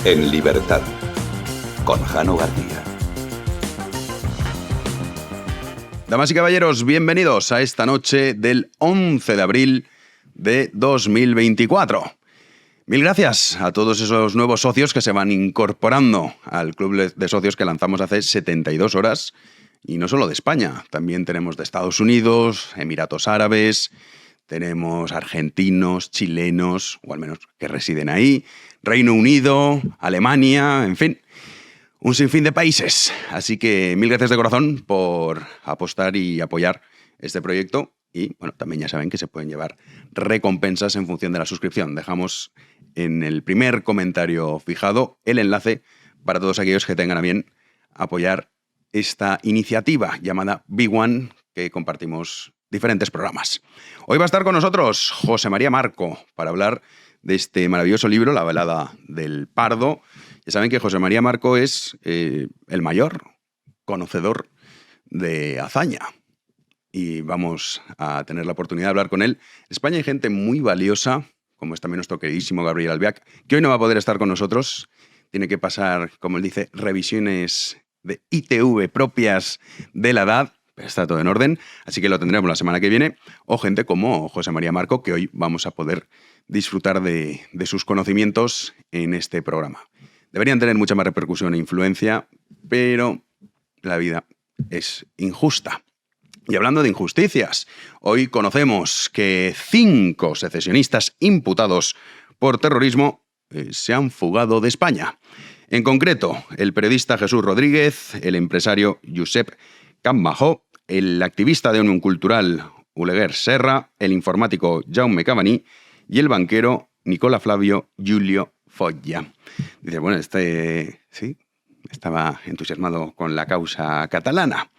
En libertad, con Jano García. Damas y caballeros, bienvenidos a esta noche del 11 de abril de 2024. Mil gracias a todos esos nuevos socios que se van incorporando al club de socios que lanzamos hace 72 horas. Y no solo de España, también tenemos de Estados Unidos, Emiratos Árabes, tenemos argentinos, chilenos, o al menos que residen ahí, Reino Unido, Alemania, en fin, un sinfín de países. Así que mil gracias de corazón por apostar y apoyar este proyecto. Y bueno, también ya saben que se pueden llevar recompensas en función de la suscripción. Dejamos en el primer comentario fijado el enlace para todos aquellos que tengan a bien apoyar esta iniciativa llamada Big One, que compartimos diferentes programas. Hoy va a estar con nosotros José María Marco para hablar de este maravilloso libro, La velada del Pardo. Ya saben que José María Marco es el mayor conocedor de hazaña. Y vamos a tener la oportunidad de hablar con él. En España hay gente muy valiosa, como es también nuestro queridísimo Gabriel Albiac, que hoy no va a poder estar con nosotros. Tiene que pasar, como él dice, revisiones de ITV propias de la edad, pero está todo en orden, así que lo tendremos la semana que viene. O gente como José María Marco, que hoy vamos a poder disfrutar de sus conocimientos en este programa. Deberían tener mucha más repercusión e influencia, pero la vida es injusta. Y hablando de injusticias, hoy conocemos que 5 secesionistas imputados por terrorismo se han fugado de España. En concreto, el periodista Jesús Rodríguez, el empresario Josep Campmajó, el activista de Unión Cultural Oleguer Serra, el informático Jaume Cavaní y el banquero Nicola Flavio Giulio Foggia. Dice, bueno, sí, estaba entusiasmado con la causa catalana.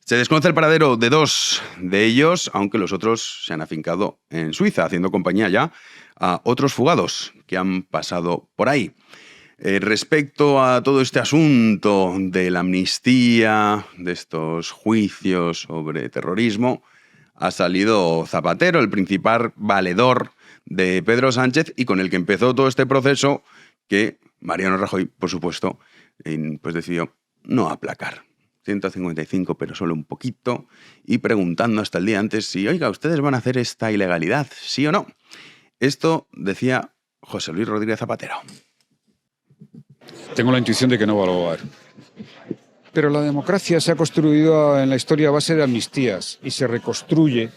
Se desconoce el paradero de 2 de ellos, aunque los otros se han afincado en Suiza, haciendo compañía ya a otros fugados que han pasado por ahí. Respecto a todo este asunto de la amnistía, de estos juicios sobre terrorismo, ha salido Zapatero, el principal valedor de Pedro Sánchez y con el que empezó todo este proceso que Mariano Rajoy, por supuesto, pues decidió no aplacar. 155, pero solo un poquito, y preguntando hasta el día antes si, oiga, ¿ustedes van a hacer esta ilegalidad, sí o no? Esto decía José Luis Rodríguez Zapatero. Tengo la intuición de que no va a lograr. Pero la democracia se ha construido en la historia a base de amnistías y se reconstruye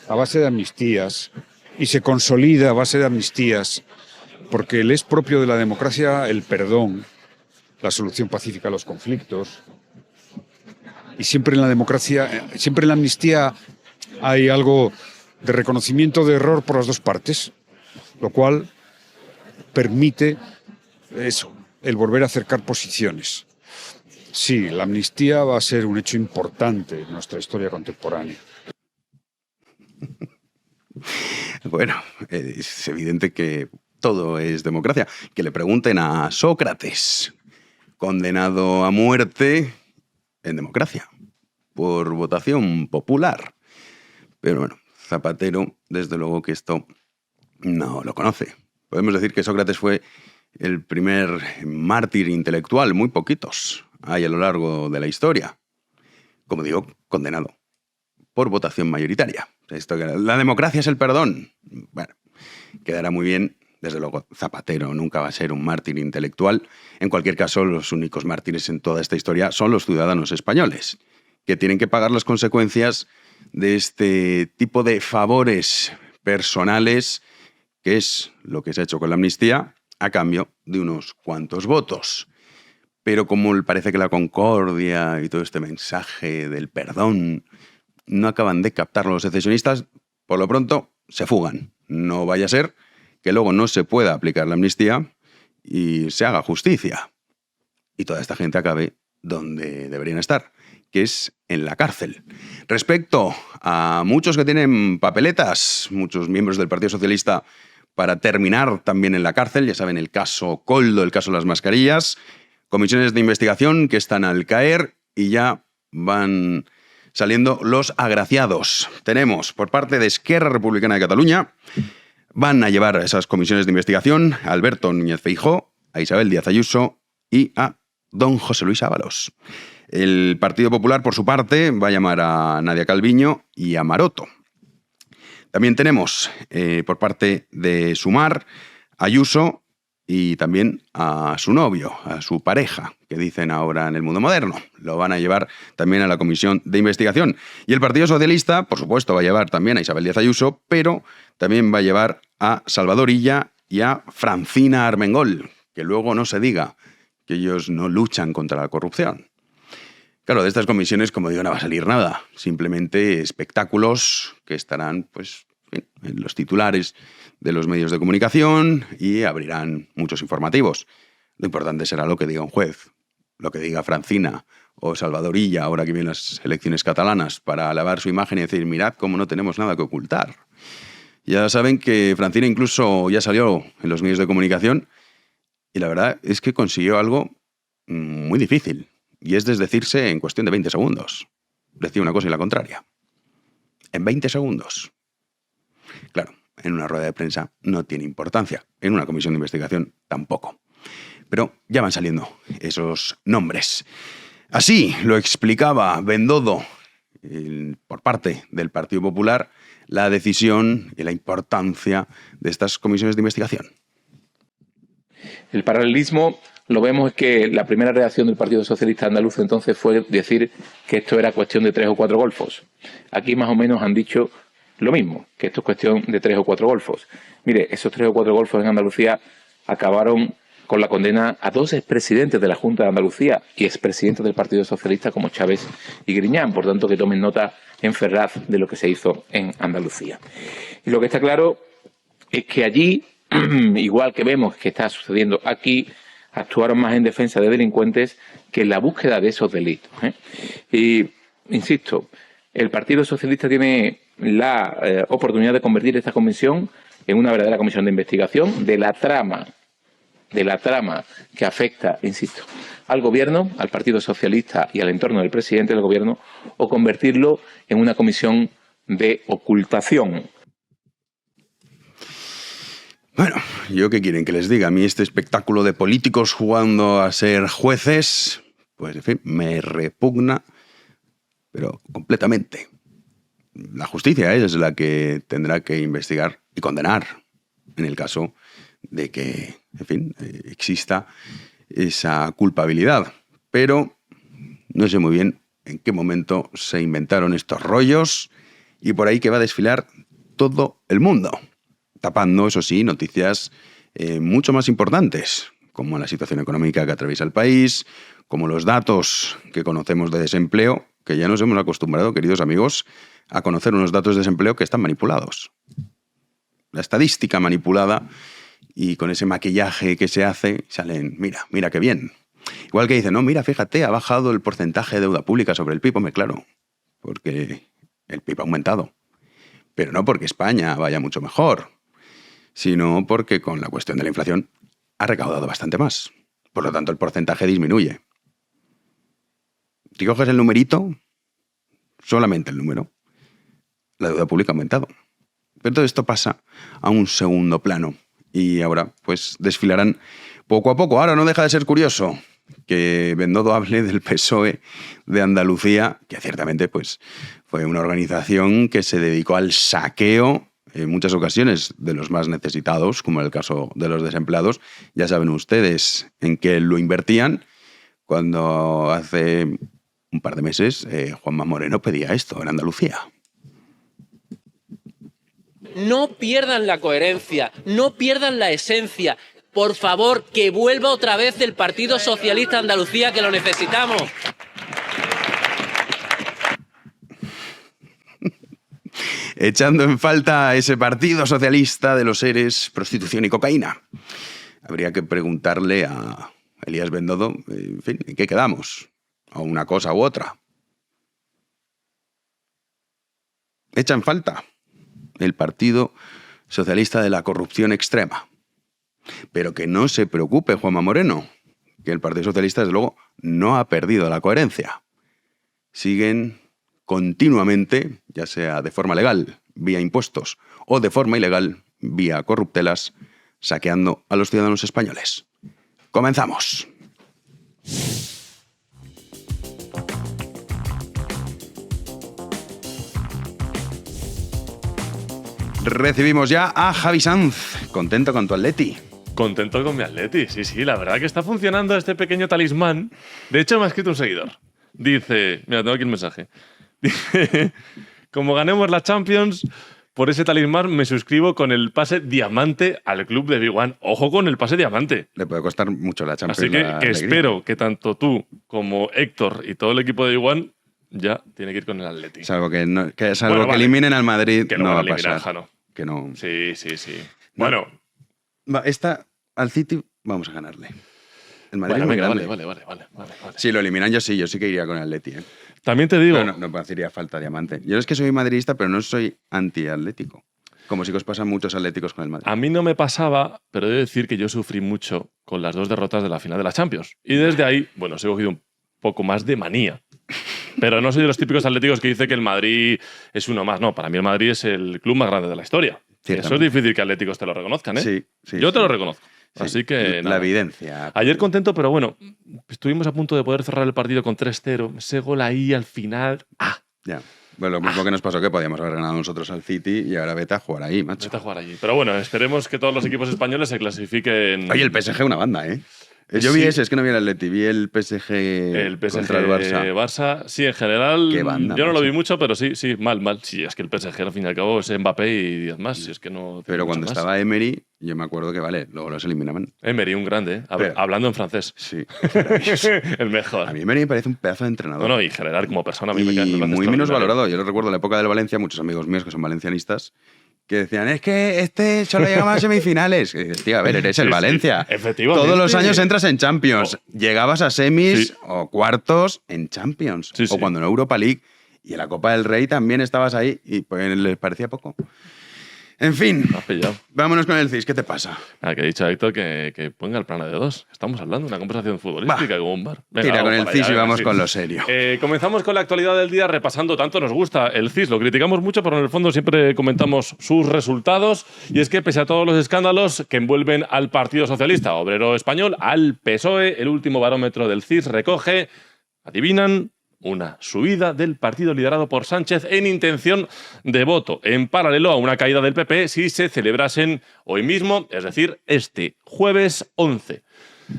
a base de amnistías y se consolida a base de amnistías porque le es propio de la democracia el perdón, la solución pacífica a los conflictos. Y siempre en la democracia, siempre en la amnistía hay algo de reconocimiento de error por las dos partes, lo cual permite eso, el volver a acercar posiciones. Sí, la amnistía va a ser un hecho importante en nuestra historia contemporánea. Bueno, es evidente que todo es democracia. Que le pregunten a Sócrates, condenado a muerte en democracia, por votación popular. Pero bueno, Zapatero, desde luego que esto no lo conoce. Podemos decir que Sócrates fue el primer mártir intelectual, muy poquitos hay a lo largo de la historia. Como digo, condenado por votación mayoritaria. La democracia es el perdón. Bueno, quedará muy bien. Desde luego, Zapatero nunca va a ser un mártir intelectual. En cualquier caso, los únicos mártires en toda esta historia son los ciudadanos españoles, que tienen que pagar las consecuencias de este tipo de favores personales, que es lo que se ha hecho con la amnistía, a cambio de unos cuantos votos. Pero como parece que la concordia y todo este mensaje del perdón no acaban de captar los secesionistas, por lo pronto se fugan. No vaya a ser que luego no se pueda aplicar la amnistía y se haga justicia. Y toda esta gente acabe donde deberían estar, que es en la cárcel. Respecto a muchos que tienen papeletas, muchos miembros del Partido Socialista, para terminar también en la cárcel, ya saben, el caso Koldo, el caso de las mascarillas, comisiones de investigación que están al caer y ya van saliendo los agraciados. Tenemos, por parte de Esquerra Republicana de Cataluña, van a llevar a esas comisiones de investigación a Alberto Núñez Feijóo, a Isabel Díaz Ayuso y a don José Luis Ábalos. El Partido Popular, por su parte, va a llamar a Nadia Calviño y a Maroto. También tenemos, por parte de Sumar, a Ayuso y también a su novio, a su pareja, que dicen ahora en el mundo moderno. Lo van a llevar también a la comisión de investigación. Y el Partido Socialista, por supuesto, va a llevar también a Isabel Díaz Ayuso, pero también va a llevar a Salvador Illa y a Francina Armengol, que luego no se diga que ellos no luchan contra la corrupción. Claro, de estas comisiones, como digo, no va a salir nada. Simplemente espectáculos que estarán, pues, en los titulares de los medios de comunicación y abrirán muchos informativos. Lo importante será lo que diga un juez, lo que diga Francina o Salvador Illa, ahora que vienen las elecciones catalanas, para alabar su imagen y decir, mirad cómo no tenemos nada que ocultar. Ya saben que Francina incluso ya salió en los medios de comunicación y la verdad es que consiguió algo muy difícil, y es desdecirse en cuestión de 20 segundos. Decía una cosa y la contraria. En 20 segundos. Claro, en una rueda de prensa no tiene importancia, en una comisión de investigación tampoco. Pero ya van saliendo esos nombres. Así lo explicaba Bendodo, por parte del Partido Popular, la decisión y la importancia de estas comisiones de investigación. El paralelismo lo vemos es que la primera reacción del Partido Socialista Andaluz entonces fue decir que esto era cuestión de 3 o 4 golfos. Aquí más o menos han dicho lo mismo, que esto es cuestión de 3 o 4 golfos. Mire, esos 3 o 4 golfos en Andalucía acabaron con la condena a 2 expresidentes de la Junta de Andalucía y expresidentes del Partido Socialista como Chávez y Griñán. Por tanto, que tomen nota en Ferraz de lo que se hizo en Andalucía. Y lo que está claro es que allí, igual que vemos que está sucediendo aquí, actuaron más en defensa de delincuentes que en la búsqueda de esos delitos. Y, insisto, el Partido Socialista tiene la oportunidad de convertir esta comisión en una verdadera comisión de investigación de la trama que afecta, insisto, al Gobierno, al Partido Socialista y al entorno del presidente del Gobierno, o convertirlo en una comisión de ocultación. Bueno, ¿yo qué quieren que les diga? A mí este espectáculo de políticos jugando a ser jueces, pues en fin, me repugna, pero completamente. La justicia es la que tendrá que investigar y condenar en el caso de que, en fin, exista esa culpabilidad. Pero no sé muy bien en qué momento se inventaron estos rollos y por ahí que va a desfilar todo el mundo, tapando, eso sí, noticias mucho más importantes, como la situación económica que atraviesa el país, como los datos que conocemos de desempleo, que ya nos hemos acostumbrado, queridos amigos, a conocer unos datos de desempleo que están manipulados. La estadística manipulada y con ese maquillaje que se hace, salen, mira qué bien. Igual que dicen, no, mira, fíjate, ha bajado el porcentaje de deuda pública sobre el PIB. Hombre, claro, porque el PIB ha aumentado. Pero no porque España vaya mucho mejor, sino porque con la cuestión de la inflación ha recaudado bastante más. Por lo tanto, el porcentaje disminuye. Si coges el numerito, solamente el número, la deuda pública ha aumentado. Pero todo esto pasa a un segundo plano. Y ahora, pues, desfilarán poco a poco. Ahora no deja de ser curioso que Bendodo hable del PSOE de Andalucía, que ciertamente, pues, fue una organización que se dedicó al saqueo en muchas ocasiones de los más necesitados, como en el caso de los desempleados. Ya saben ustedes en qué lo invertían cuando hace un par de meses Juanma Moreno pedía esto en Andalucía. No pierdan la coherencia, no pierdan la esencia. Por favor, que vuelva otra vez el Partido Socialista de Andalucía, que lo necesitamos. Echando en falta a ese Partido Socialista de los seres, prostitución y cocaína. Habría que preguntarle a Elías Bendodo, en fin, ¿en qué quedamos? ¿A una cosa u otra? Echa en falta el Partido Socialista de la corrupción extrema. Pero que no se preocupe Juanma Moreno, que el Partido Socialista, desde luego, no ha perdido la coherencia. Siguen continuamente, ya sea de forma legal, vía impuestos, o de forma ilegal, vía corruptelas, saqueando a los ciudadanos españoles. Comenzamos. Recibimos ya a Javi Sanz. ¿Contento con tu Atleti? Contento con mi Atleti, sí, la verdad que está funcionando este pequeño talismán. De hecho, me ha escrito un seguidor. Dice, mira, tengo aquí el mensaje. Dice, como ganemos la Champions, por ese talismán me suscribo con el pase diamante al club de Big One. Ojo con el pase diamante. Le puede costar mucho la Champions. Así que espero que tanto tú como Héctor y todo el equipo de Big One ya tiene que ir con el Atleti. Salvo que eliminen al Madrid, que no va a eliminar, pasar. Jano. Que no. Sí. Bueno. Al City vamos a ganarle. El Madrid Bueno, es muy venga, grande. vale. Si lo eliminan, yo sí que iría con el Atleti. También te digo… Pero no me hacería falta diamante. Yo es que soy madridista, pero no soy anti-atlético. Como si os pasan muchos atléticos con el Madrid. A mí no me pasaba, pero he de decir que yo sufrí mucho con las 2 derrotas de la final de la Champions. Y desde ahí, bueno, os he cogido un poco más de manía. Pero no soy de los típicos atléticos que dice que el Madrid es uno más. No, para mí el Madrid es el club más grande de la historia. Eso es difícil que atléticos te lo reconozcan, ¿eh? Sí. Yo te lo reconozco. Sí. Así que La nada. evidencia. Ayer contento, pero bueno, estuvimos a punto de poder cerrar el partido con 3-0. Ese gol ahí al final… Ya. Bueno, lo mismo que nos pasó que podíamos haber ganado nosotros al City y ahora vete a jugar ahí, macho. Vete a jugar allí. Pero bueno, esperemos que todos los equipos españoles se clasifiquen… Oye, el PSG una banda, ¿eh? Yo vi ese, es que no vi el Atleti, vi el PSG, contra el Barça. Sí, en general, Qué banda, yo no lo macho. vi mucho, pero sí, mal. Sí, es que el PSG al fin y al cabo es Mbappé y 10 más, si es que no… Pero cuando más. estaba Emery, yo me acuerdo que, vale, luego los eliminaban. Emery, un grande, ¿eh? Pero- Hablando en francés. Sí. El mejor. A mí Emery me parece un pedazo de entrenador. No, y en general, como persona, a mí me y parece muy menos extraordinario. valorado. Yo lo recuerdo en la época del Valencia, muchos amigos míos que son valencianistas, que decían, es que este solo llegaba a semifinales. Y dices, tío, a ver, eres el Sí, Valencia. efectivamente. Todos los años entras en Champions. Llegabas a semis Sí. o cuartos en Champions. Sí, o sí. cuando en Europa League. Y en la Copa del Rey también estabas ahí y pues les parecía poco. En fin, Me has pillado. vámonos con el CIS. ¿Qué te pasa? Que he dicho a Héctor que ponga el plano de 2. Estamos hablando de una conversación futbolística como un bar. Venga, Tira con vamos el para CIS allá, y vamos sí. con lo serio. Comenzamos con la actualidad del día repasando tanto nos gusta el CIS. Lo criticamos mucho, pero en el fondo siempre comentamos sus resultados. Y es que pese a todos los escándalos que envuelven al Partido Socialista Obrero Español, al PSOE, el último barómetro del CIS recoge, adivinan, una subida del partido liderado por Sánchez en intención de voto, en paralelo a una caída del PP si se celebrasen hoy mismo, es decir, este jueves 11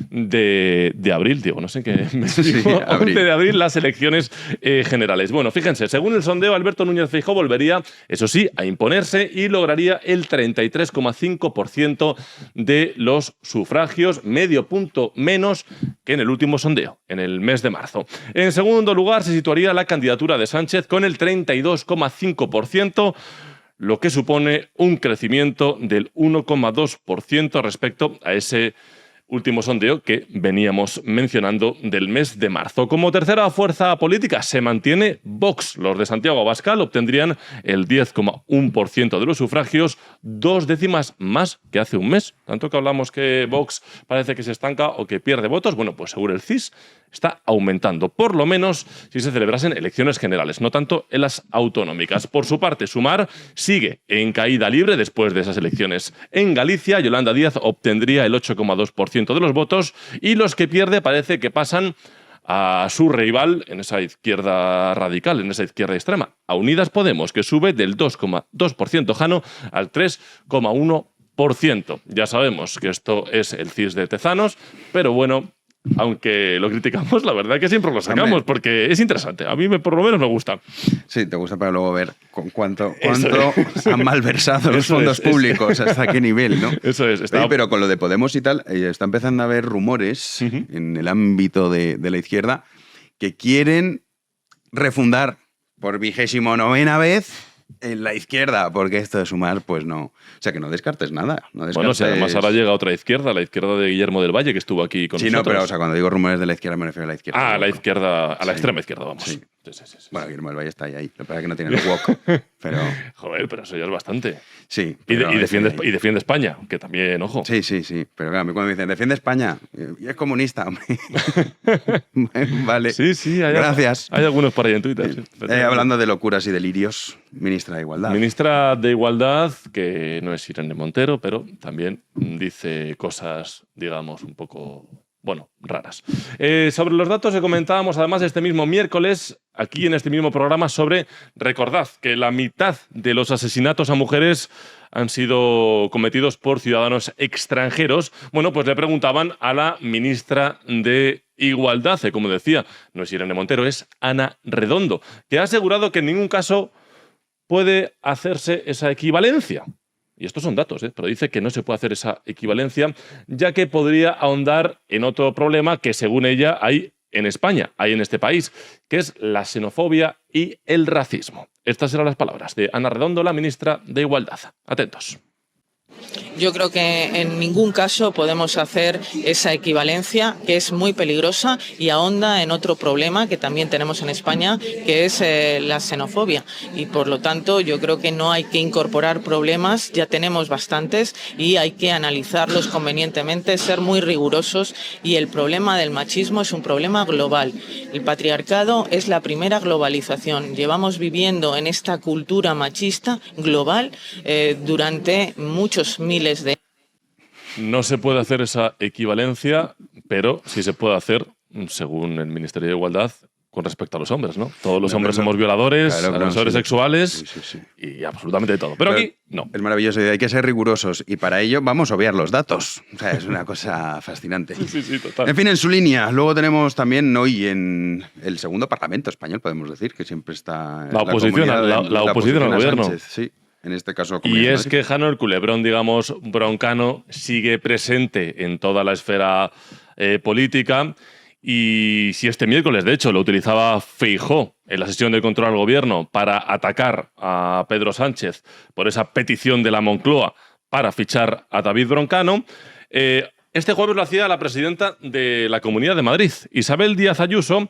de abril, digo, no sé qué me digo, abril. 11 de abril, las elecciones generales. Bueno, fíjense, según el sondeo, Alberto Núñez Feijóo volvería, eso sí, a imponerse y lograría el 33,5% de los sufragios, medio punto menos que en el último sondeo, en el mes de marzo. En segundo lugar, se situaría la candidatura de Sánchez con el 32,5%, lo que supone un crecimiento del 1,2% respecto a ese último sondeo que veníamos mencionando del mes de marzo. Como tercera fuerza política se mantiene Vox. Los de Santiago Abascal obtendrían el 10,1% de los sufragios, 2 décimas más que hace un mes. Tanto que hablamos que Vox parece que se estanca o que pierde votos, bueno, pues según el CIS está aumentando, por lo menos si se celebrasen elecciones generales, no tanto en las autonómicas. Por su parte, Sumar sigue en caída libre después de esas elecciones. En Galicia, Yolanda Díaz obtendría el 8,2% de los votos y los que pierde parece que pasan a su rival en esa izquierda radical, en esa izquierda extrema, a Unidas Podemos, que sube del 2,2% Jano al 3,1%. Ya sabemos que esto es el CIS de Tezanos, pero bueno, aunque lo criticamos, la verdad que siempre lo sacamos, Hombre. porque es interesante. A mí por lo menos me gusta. Sí, te gusta para luego ver cuánto Eso han malversado los Eso fondos es. públicos, hasta qué nivel, ¿no? Eso es. Oye, pero con lo de Podemos y tal, está empezando a haber rumores en el ámbito de la izquierda que quieren refundar por 29ª vez en la izquierda, porque esto de Sumar, pues no. O sea, que no descartes nada. No descartes... Bueno, si además ahora llega otra izquierda, la izquierda de Guillermo del Valle, que estuvo aquí con Sí, nosotros. no, pero o sea, cuando digo rumores de la izquierda me refiero a la izquierda. A la Bueno, izquierda, a la Sí. extrema izquierda, vamos. Sí. Sí. Bueno, Guillermo del Valle está ahí. Lo que pasa es que no tiene el wok, pero Joder, pero eso ya es bastante. sí. Y, pero defiende, sí. y defiende España, que también, ojo. Sí. Pero claro, a mí cuando me dicen, defiende España, y es comunista, hombre. Vale. Sí, Gracias. Hay algunos por ahí en Twitter. sí. Hablando de locuras y delirios, ministra de Igualdad. Ministra de Igualdad, que no es Irene Montero, pero también dice cosas, digamos, un poco bueno, raras. Sobre los datos que comentábamos además este mismo miércoles, aquí en este mismo programa, recordad que la mitad de los asesinatos a mujeres han sido cometidos por ciudadanos extranjeros. Bueno, pues le preguntaban a la ministra de Igualdad, como decía, no es Irene Montero, es Ana Redondo, que ha asegurado que en ningún caso puede hacerse esa equivalencia. Y estos son datos, pero dice que no se puede hacer esa equivalencia, ya que podría ahondar en otro problema que, según ella, hay en España, hay en este país, que es la xenofobia y el racismo. Estas eran las palabras de Ana Redondo, la ministra de Igualdad. Atentos. Yo creo que en ningún caso podemos hacer esa equivalencia, que es muy peligrosa y ahonda en otro problema que también tenemos en España, que es la xenofobia. Y por lo tanto yo creo que no hay que incorporar problemas, ya tenemos bastantes y hay que analizarlos convenientemente, ser muy rigurosos. Y el problema del machismo es un problema global. El patriarcado es la primera globalización. Llevamos viviendo en esta cultura machista global durante muchos miles de... No se puede hacer esa equivalencia, pero sí se puede hacer, según el Ministerio de Igualdad, con respecto a los hombres, ¿no? Todos los hombres somos violadores, agresores sexuales y absolutamente de todo. Pero aquí, no. Es maravilloso y hay que ser rigurosos. Y para ello vamos a obviar los datos. O sea, es una cosa fascinante. Sí, total. En fin, en su línea. Luego tenemos también hoy en el segundo Parlamento español, podemos decir, que siempre está... La oposición al gobierno. Sánchez, sí. En este caso, y es que Jano, el culebrón, digamos, broncano, sigue presente en toda la esfera política. Y si este miércoles, de hecho, lo utilizaba Feijóo en la sesión de control al gobierno para atacar a Pedro Sánchez por esa petición de la Moncloa para fichar a David Broncano, este jueves lo hacía la presidenta de la Comunidad de Madrid, Isabel Díaz Ayuso.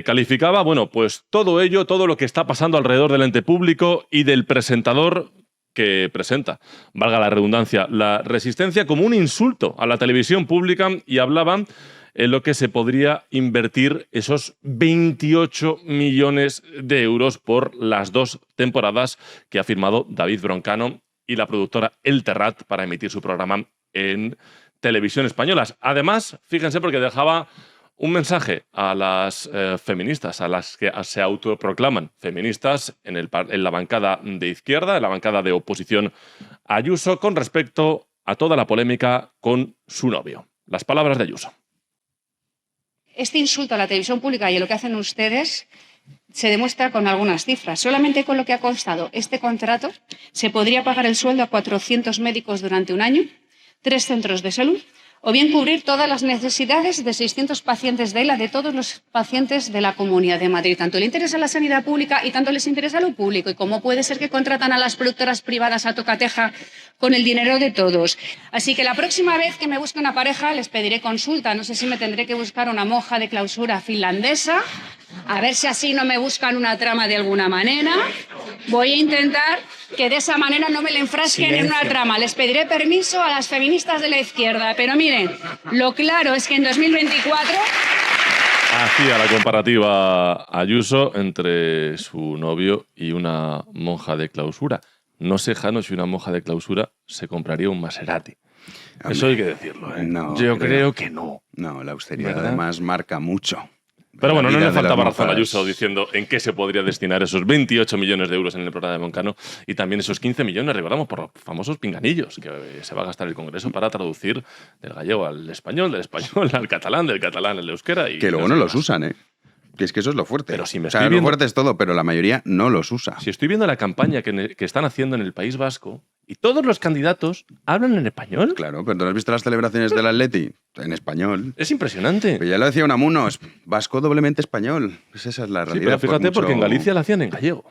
Calificaba, bueno, pues todo ello, todo lo que está pasando alrededor del ente público y del presentador que presenta, valga la redundancia, la Resistencia, como un insulto a la televisión pública, y hablaban en lo que se podría invertir esos 28 millones de euros por las 2 temporadas que ha firmado David Broncano y la productora El Terrat para emitir su programa en televisión españolas. Además, fíjense, porque dejaba un mensaje a las feministas, a las que se autoproclaman feministas en la bancada de izquierda, en la bancada de oposición a Ayuso, con respecto a toda la polémica con su novio. Las palabras de Ayuso. Este insulto a la televisión pública y a lo que hacen ustedes se demuestra con algunas cifras. Solamente con lo que ha costado este contrato se podría pagar el sueldo a 400 médicos durante un año, 3 centros de salud, o bien cubrir todas las necesidades de 600 pacientes de ELA, de todos los pacientes de la Comunidad de Madrid. Tanto le interesa la sanidad pública y tanto les interesa lo público. ¿Y cómo puede ser que contratan a las productoras privadas a tocateja con el dinero de todos? Así que la próxima vez que me busque una pareja les pediré consulta. No sé si me tendré que buscar una monja de clausura finlandesa, a ver si así no me buscan una trama de alguna manera. Voy a intentar que de esa manera no me le enfrasquen en una trama. Les pediré permiso a las feministas de la izquierda. Pero miren, lo claro es que en 2024... Hacía la comparativa Ayuso entre su novio y una monja de clausura. No sé, Jano, si una monja de clausura se compraría un Maserati. Eso hay que decirlo, ¿eh? No, yo creo que no. No, la austeridad, ¿verdad? Además marca mucho. Pero bueno, no le faltaba razón a Ayuso diciendo en qué se podría destinar esos 28 millones de euros en el programa de Broncano y también esos 15 millones, recordamos, por los famosos pinganillos que se va a gastar el Congreso para traducir del gallego al español, del español al catalán, del catalán al euskera. Y que luego no los usan, ¿eh? Que es que eso es lo fuerte. Pero si me o sea, estoy viendo, lo fuerte es todo, pero la mayoría no los usa. Si estoy viendo la campaña que están haciendo en el País Vasco y todos los candidatos hablan en español. Claro, pero ¿tú no has visto las celebraciones del Atleti? En español. Es impresionante. Pero ya lo decía Unamuno, es vasco doblemente español. Pues esa es la realidad. Sí, pero fíjate, porque en Galicia la hacían en gallego.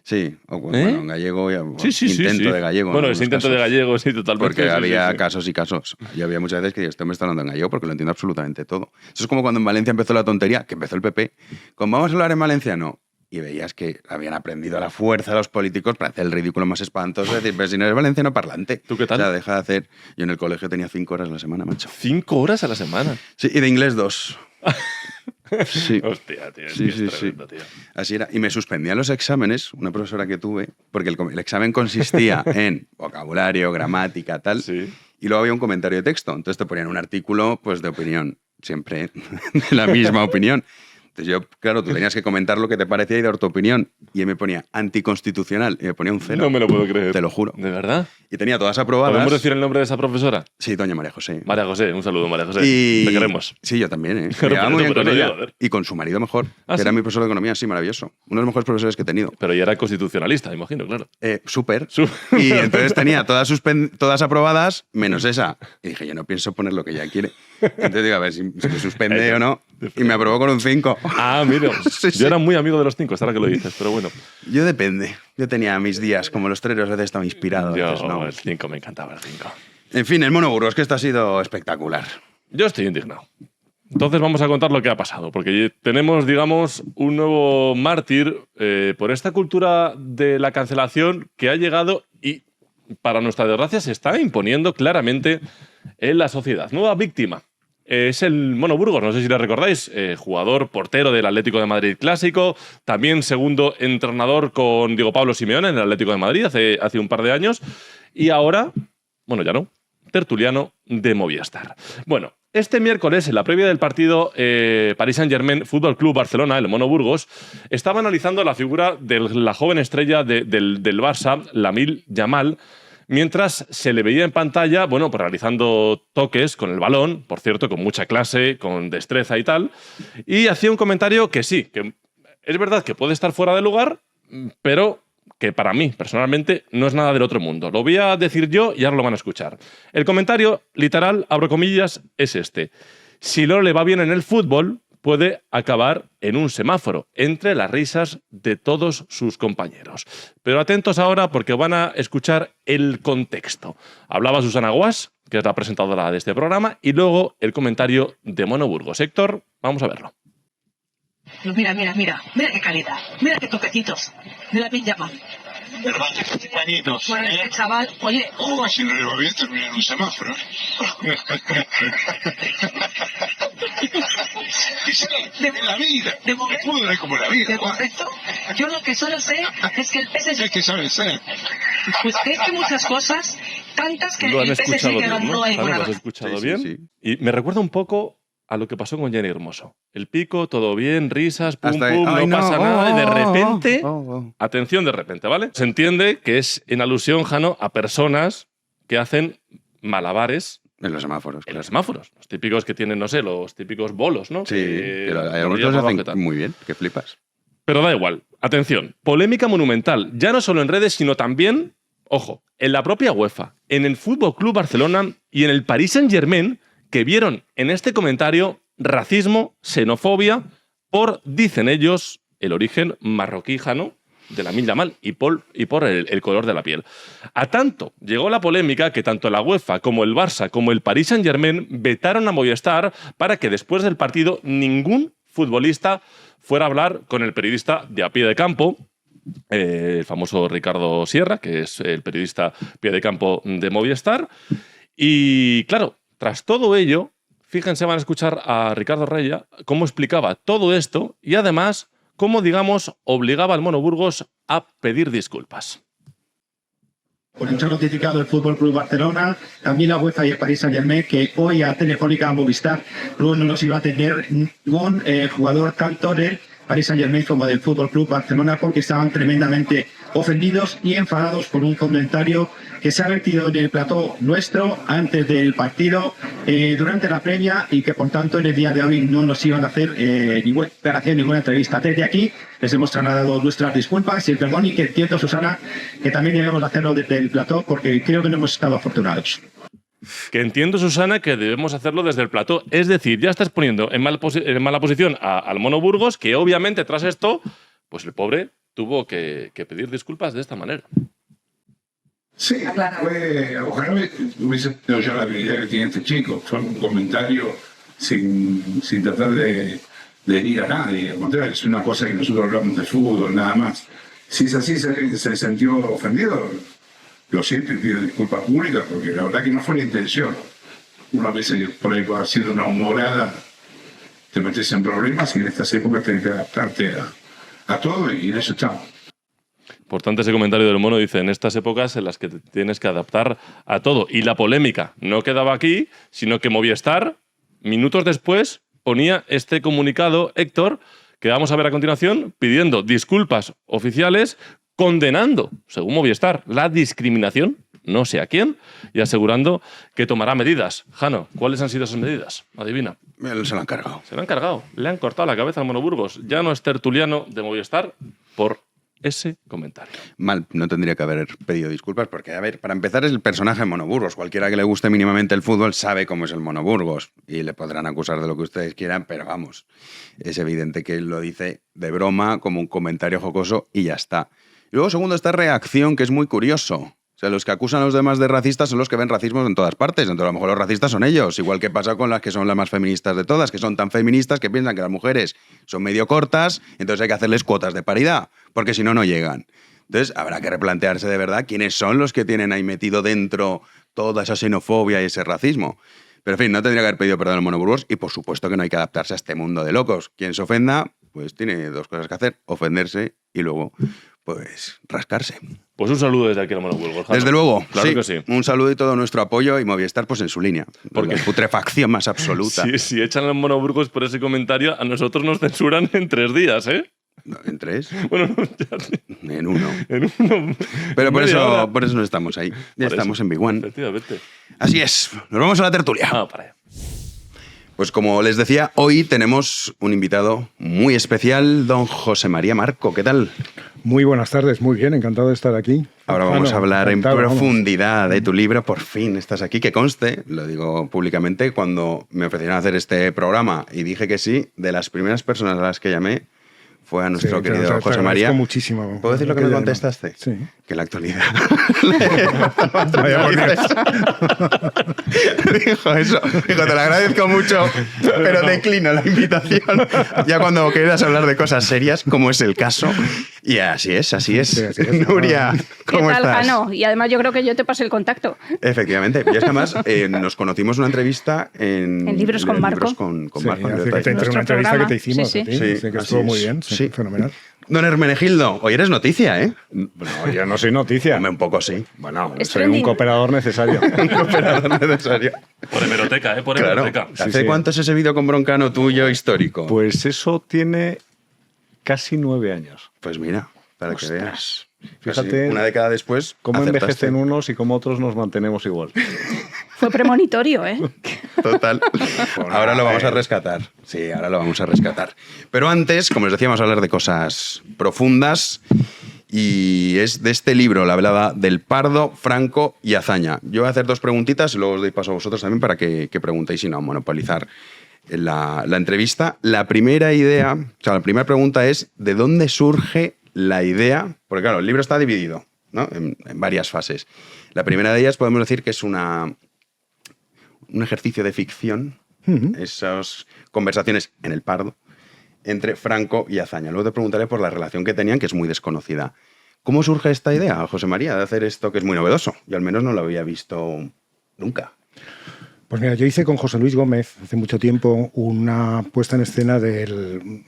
Sí, o bueno, en gallego ya, sí, intento de gallego. Bueno, ese intento de gallego, sí, totalmente. Porque había casos y casos. Y había muchas veces que este me está hablando en gallego porque lo entiendo absolutamente todo. Eso es como cuando en Valencia empezó la tontería, que empezó el PP, con vamos a hablar en valenciano. Y veías que habían aprendido a la fuerza los políticos para hacer el ridículo más espantoso. Es decir, pero si no eres valenciano parlante. ¿Tú qué tal? O sea, deja de hacer... Yo en el colegio tenía 5 horas a la semana, macho. 5 horas a la semana. Sí, y de inglés 2. Sí. Hostia, tío. Sí, sí, tremendo, tío. Así era. Y me suspendía los exámenes, una profesora que tuve, porque el examen consistía en vocabulario, gramática, tal. Sí. y luego había un comentario de texto. Entonces te ponían un artículo pues, de opinión, siempre de la misma opinión. Entonces yo, claro, tú tenías que comentar lo que te parecía y dar tu opinión. Y él me ponía anticonstitucional y me ponía un 0. No me lo puedo creer. Te lo juro. ¿De verdad? Y tenía todas aprobadas. ¿Podemos decir el nombre de esa profesora? Sí, doña María José. María José, un saludo, María José. Y... Te queremos. Sí, yo también, ¿eh? Pero Me llevaba muy bien por con eso ella. digo, a ver. Y con su marido mejor, ¿Ah, que sí? era mi profesor de economía, sí, maravilloso. Uno de los mejores profesores que he tenido. Pero ya era constitucionalista, imagino, claro. Súper. Y entonces tenía todas aprobadas, menos esa. Y dije, yo no pienso poner lo que ella quiere. Entonces digo, a ver si me suspende o no. Y me aprobó con un 5. Ah, mira. Sí, sí. Yo era muy amigo de los 5, hasta ahora que lo dices, pero bueno. Yo depende. Yo tenía mis días, como los toreros, a veces estaba inspirado. Yo, Entonces, no. el 5, me encantaba el 5. En fin, el Mono Burgos, que esto ha sido espectacular. Yo estoy indignado. Entonces vamos a contar lo que ha pasado, porque tenemos, digamos, un nuevo mártir por esta cultura de la cancelación que ha llegado y, para nuestra desgracia, se está imponiendo claramente en la sociedad. Nueva víctima. Es el Mono Burgos, no sé si le recordáis, jugador portero del Atlético de Madrid clásico, también segundo entrenador con Diego Pablo Simeone en el Atlético de Madrid hace un par de años, y ahora, bueno, ya no, tertuliano de Movistar. Bueno, este miércoles, en la previa del partido Paris Saint-Germain Fútbol Club Barcelona, el Mono Burgos, estaba analizando la figura de la joven estrella del Barça, Lamine Yamal, mientras se le veía en pantalla, bueno, pues realizando toques con el balón, por cierto, con mucha clase, con destreza y tal, y hacía un comentario que sí, que es verdad que puede estar fuera de lugar, pero que para mí, personalmente, no es nada del otro mundo. Lo voy a decir yo y ahora lo van a escuchar. El comentario, literal, abro comillas, es este. Si no le va bien en el fútbol, puede acabar en un semáforo, entre las risas de todos sus compañeros. Pero atentos ahora porque van a escuchar el contexto. Hablaba Susana Guas, que es la presentadora de este programa, y luego el comentario de Mono Burgos. Héctor, vamos a verlo. Mira qué calidad, mira qué toquecitos de la Yamal. ¿Verdad? Pañitos. Bueno, este chaval, oye, Si no le va bien, termina en un semáforo. De la vida. De momento. El fútbol es como la vida. De momento, yo lo que solo sé es que el PSG... Es que sabe ser. Pues que es que muchas cosas, tantas que Lo han el PSG escuchado que bien, no ¿no? hay ¿Lo nada. has escuchado Sí, bien? sí, sí. Y me recuerda un poco a lo que pasó con Jenny Hermoso. El pico, todo bien, risas, pum, Hasta ahí. pum, Ay, no pasa no. nada, y de repente... Oh. Atención de repente, ¿vale? Se entiende que es en alusión, Jano, a personas que hacen malabares En los semáforos. en los semáforos. Los típicos que tienen, no sé, los típicos bolos, ¿no? Sí, Que pero hay por algunos que arriba, los por abajo y tal. hacen muy bien, que flipas. Pero da igual. Atención. Polémica monumental. Ya no solo en redes, sino también, ojo, en la propia UEFA, en el Fútbol Club Barcelona y en el Paris Saint-Germain, que vieron en este comentario racismo, xenofobia, por, dicen ellos, el origen marroquí, Jano, de Lamine Yamal y por el color de la piel. A tanto llegó la polémica que tanto la UEFA como el Barça como el Paris Saint-Germain vetaron a Movistar para que después del partido ningún futbolista fuera a hablar con el periodista de a pie de campo, el famoso Ricardo Sierra, que es el periodista pie de campo de Movistar. Y claro, tras todo ello, fíjense, van a escuchar a Ricardo Reya cómo explicaba todo esto y además cómo, digamos, obligaba al Mono Burgos a pedir disculpas. Pues nos ha notificado el Fútbol Club Barcelona, también la UEFA y el Paris Saint-Germain, que hoy a Telefónica Movistar luego no nos iba a tener ningún jugador tanto del Paris Saint-Germain como del Fútbol Club Barcelona, porque estaban tremendamente ofendidos y enfadados por un comentario que se ha vertido en el plató nuestro antes del partido, durante la previa, y que por tanto en el día de hoy no nos iban a hacer ninguna declaración, ninguna entrevista. Desde aquí les hemos trasladado nuestras disculpas y el perdón, y que entiendo, Susana, que también debemos hacerlo desde el plató, porque creo que no hemos estado afortunados. Que entiendo, Susana, que debemos hacerlo desde el plató. Es decir, ya estás poniendo en mala posición al Mono Burgos, que obviamente tras esto, pues el pobre tuvo que pedir disculpas de esta manera. Sí, ojalá hubiese tenido yo la habilidad que tiene este chico. Fue un comentario sin tratar de herir a nadie. Al contrario, es una cosa que nosotros hablamos de fútbol, nada más. Si es así, se sintió ofendido, lo siento y pido disculpas públicas, porque la verdad que no fue la intención. Una vez por ahí haciendo una humorada, te metes en problemas, y en estas épocas tenés que adaptarte a todo, y en eso estamos. Importante ese comentario del mono, dice, en estas épocas en las que te tienes que adaptar a todo. Y la polémica no quedaba aquí, sino que Movistar, minutos después, ponía este comunicado, Héctor, que vamos a ver a continuación, pidiendo disculpas oficiales, condenando, según Movistar, la discriminación, no sé a quién, y asegurando que tomará medidas. Jano, ¿cuáles han sido esas medidas? Adivina. Se lo han cargado. Se lo han cargado. Le han cortado la cabeza al Mono Burgos. Ya no es tertuliano de Movistar por ese comentario. Mal, no tendría que haber pedido disculpas porque, a ver, para empezar es el personaje de Mono Burgos. Cualquiera que le guste mínimamente el fútbol sabe cómo es el Mono Burgos y le podrán acusar de lo que ustedes quieran, pero vamos, es evidente que él lo dice de broma, como un comentario jocoso y ya está. Y luego, segundo, esta reacción que es muy curioso. O sea, los que acusan a los demás de racistas son los que ven racismos en todas partes. Entonces, a lo mejor los racistas son ellos. Igual que pasa con las que son las más feministas de todas, que son tan feministas que piensan que las mujeres son medio cortas, entonces hay que hacerles cuotas de paridad, porque si no, no llegan. Entonces, habrá que replantearse de verdad quiénes son los que tienen ahí metido dentro toda esa xenofobia y ese racismo. Pero, en fin, no tendría que haber pedido perdón al Mono Burgos y, por supuesto, que no hay que adaptarse a este mundo de locos. Quien se ofenda, pues tiene dos cosas que hacer, ofenderse y luego, pues, rascarse. Pues un saludo desde aquí al Mono Burgos. Jano. Desde luego, Claro sí, que sí. un saludo y todo nuestro apoyo y Movistar pues en su línea. Porque la putrefacción más absoluta. Si echan al Mono Burgos por ese comentario, a nosotros nos censuran en 3 días, ¿eh? No, ¿en 3? Bueno, ya... En 1. En 1. Pero por eso no estamos ahí. Ya Por estamos eso. en Big One. Efectivamente. Así es. Nos vamos a la tertulia. Para allá. Pues como les decía, hoy tenemos un invitado muy especial, don José María Marco. ¿Qué tal? Muy buenas tardes, muy bien, encantado de estar aquí. Ahora vamos a hablar en encantado, profundidad de tu libro. Por fin estás aquí. Que conste, lo digo públicamente, cuando me ofrecieron hacer este programa y dije que sí, de las primeras personas a las que llamé fue a nuestro querido te José María. Muchísimo. ¿Puedo decir lo que me contestaste? Sí. Que la actualidad. Vaya por Dios. Dijo eso. Dijo, te lo agradezco mucho, pero declino la invitación. Ya cuando quieras hablar de cosas serias, como es el caso. Y así es, así es. Sí, así es. Nuria, ¿cómo ¿Qué tal, estás? Jano? Y además yo creo que yo te pasé el contacto. Efectivamente. Y es que además nos conocimos una entrevista en Libros con Marco. Libros con Sí, Marco. hace que te entré una entrevista que te hicimos. Sí, a ti, sí. que así estuvo muy es. bien, sí, fenomenal. Don Hermenegildo, hoy eres noticia, ¿eh? No, yo no soy noticia. Hombre, un poco sí. Bueno, Es soy trending. un cooperador necesario. Un cooperador necesario. Por hemeroteca, ¿eh? Por Claro. hemeroteca. ¿Hace sí. cuánto es ese vídeo con Broncano tuyo histórico? Pues eso tiene casi 9 años. Pues mira, para que Ostras. veas. Fíjate Casi una década después. Cómo acertaste. envejecen unos y cómo otros nos mantenemos igual. Fue premonitorio, ¿eh? Total. Ahora lo vamos a rescatar. Sí, ahora lo vamos a rescatar. Pero antes, como les decíamos, hablar de cosas profundas. Y es de este libro, La velada del Pardo, Franco y Azaña. Yo voy a hacer 2 preguntitas y luego os doy paso a vosotros también para que preguntéis y no monopolizar la entrevista. La primera idea, o sea, la primera pregunta es ¿de dónde surge la idea? Porque claro, el libro está dividido, ¿no? en varias fases. La primera de ellas podemos decir que es un ejercicio de ficción, esas conversaciones en el Pardo, entre Franco y Azaña. Luego te preguntaré por la relación que tenían, que es muy desconocida. ¿Cómo surge esta idea, José María, de hacer esto que es muy novedoso? Yo al menos no lo había visto nunca. Pues mira, yo hice con José Luis Gómez hace mucho tiempo una puesta en escena del